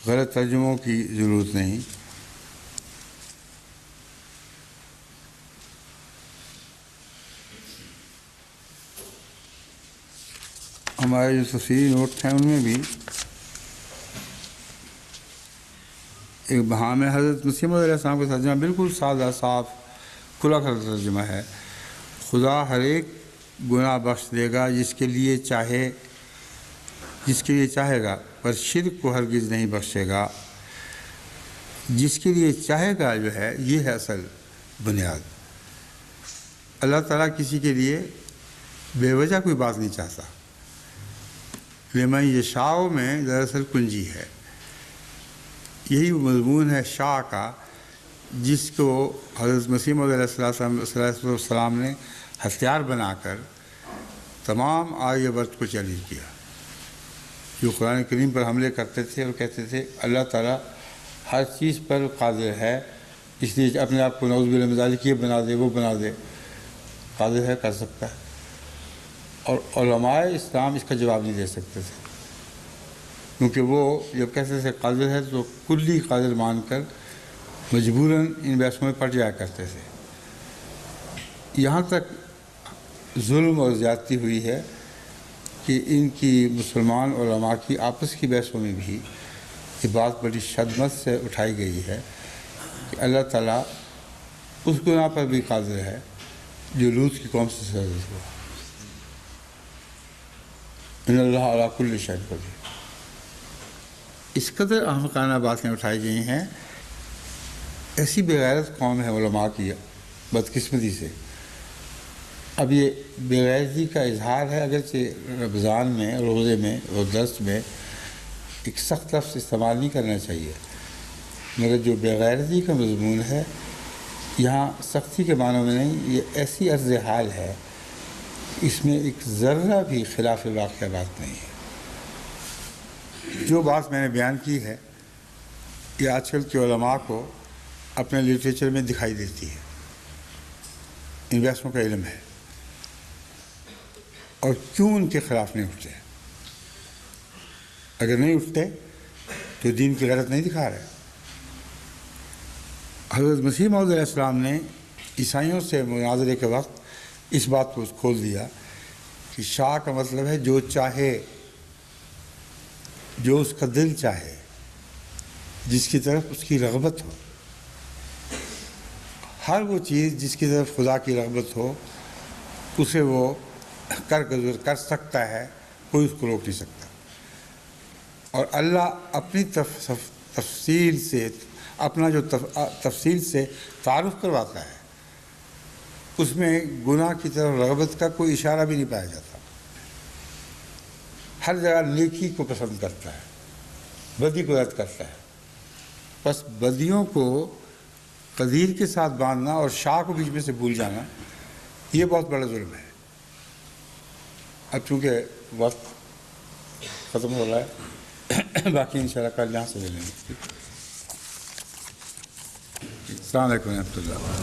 غلط ترجموں کی ضرورت نہیں۔ ہمارے جو تفصیلی نوٹ ہیں ان میں بھی ایک بہام حضرت مسیح موعود علیہ السلام کا ترجمہ بالکل سادہ، صاف، کھلا کھلا ترجمہ ہے۔ خدا ہر ایک گناہ بخش دے گا جس کے لیے چاہے گا، پر شرک کو ہرگز نہیں بخشے گا۔ جس کے لیے چاہے گا جو ہے یہ ہے اصل بنیاد۔ اللہ تعالیٰ کسی کے لیے بے وجہ کوئی بات نہیں چاہتا۔ لمن یشاء میں دراصل کنجی ہے، یہی وہ مضمون ہے شاء کا جس کو حضرت مسیح موعود علیہ السلام نے ہتھیار بنا کر تمام آریہ ورت کو چیلنج کیا، جو قرآن کریم پر حملے کرتے تھے اور کہتے تھے اللہ تعالیٰ ہر چیز پر قادر ہے، اس لیے اپنے آپ کو نعوذ باللہ من ذالک یہ بنا دے وہ بنا دے، قادر ہے، کر سکتا ہے۔ اور علماء اسلام اس کا جواب نہیں دے سکتے تھے، کیونکہ وہ جب کہتے تھے قادر ہے تو کلی قادر مان کر مجبوراً ان بحثوں میں پڑ جایا کرتے تھے. یہاں تک ظلم اور زیادتی ہوئی ہے کہ ان کی مسلمان علماء کی آپس کی بحثوں میں بھی یہ بات بڑی شدت سے اٹھائی گئی ہے کہ اللہ تعالیٰ اس گناہ پر بھی قادر ہے جو لوط کی قوم سے سرزد ہوا. ان اللہ علی کل شیء قدیر. اس قدر احمقانہ باتیں اٹھائی گئی ہیں. ایسی بغیرت قوم ہے علماء کی بدقسمتی سے. اب یہ بغیرتی کا اظہار ہے، اگرچہ رمضان میں روزے میں اور درس میں ایک سخت لفظ استعمال نہیں کرنا چاہیے، مگر جو بغیرتی کا مضمون ہے یہاں سختی کے معنوں میں نہیں، یہ ایسی عرض حال ہے اس میں ایک ذرہ بھی خلاف واقعہ بات نہیں ہے. جو بات میں نے بیان کی ہے یہ آج کل کے علماء کو اپنے لٹریچر میں دکھائی دیتی ہے. ان بحثوں کا علم ہے اور کیوں ان کے خلاف نہیں اٹھتے. اگر نہیں اٹھتے تو دین کی غیرت نہیں دکھا رہے. حضرت مسیح موعود علیہ السلام نے عیسائیوں سے مناظرے کے وقت اس بات کو کھول دیا کہ شاہ کا مطلب ہے جو چاہے، جو اس کا دل چاہے، جس کی طرف اس کی رغبت ہو. ہر وہ چیز جس کی طرف خدا کی رغبت ہو اسے وہ کر سکتا ہے، کوئی اس کو روک نہیں سکتا. اور اللہ اپنی تفصیل سے اپنا جو تفصیل سے تعارف کرواتا ہے اس میں گناہ کی طرف رغبت کا کوئی اشارہ بھی نہیں پایا جاتا. ہر جگہ نیکی کو پسند کرتا ہے، بدی کو رد کرتا ہے. بس بدیوں کو قدیر کے ساتھ باندھنا اور شاہ کو بیچ میں سے بھول جانا یہ بہت بڑا ظلم ہے. اب چونکہ وقت ختم ہو رہا ہے، باقی انشاءاللہ کل یہاں سے لے لیں گے. السلام علیکم و رحمۃ اللہ.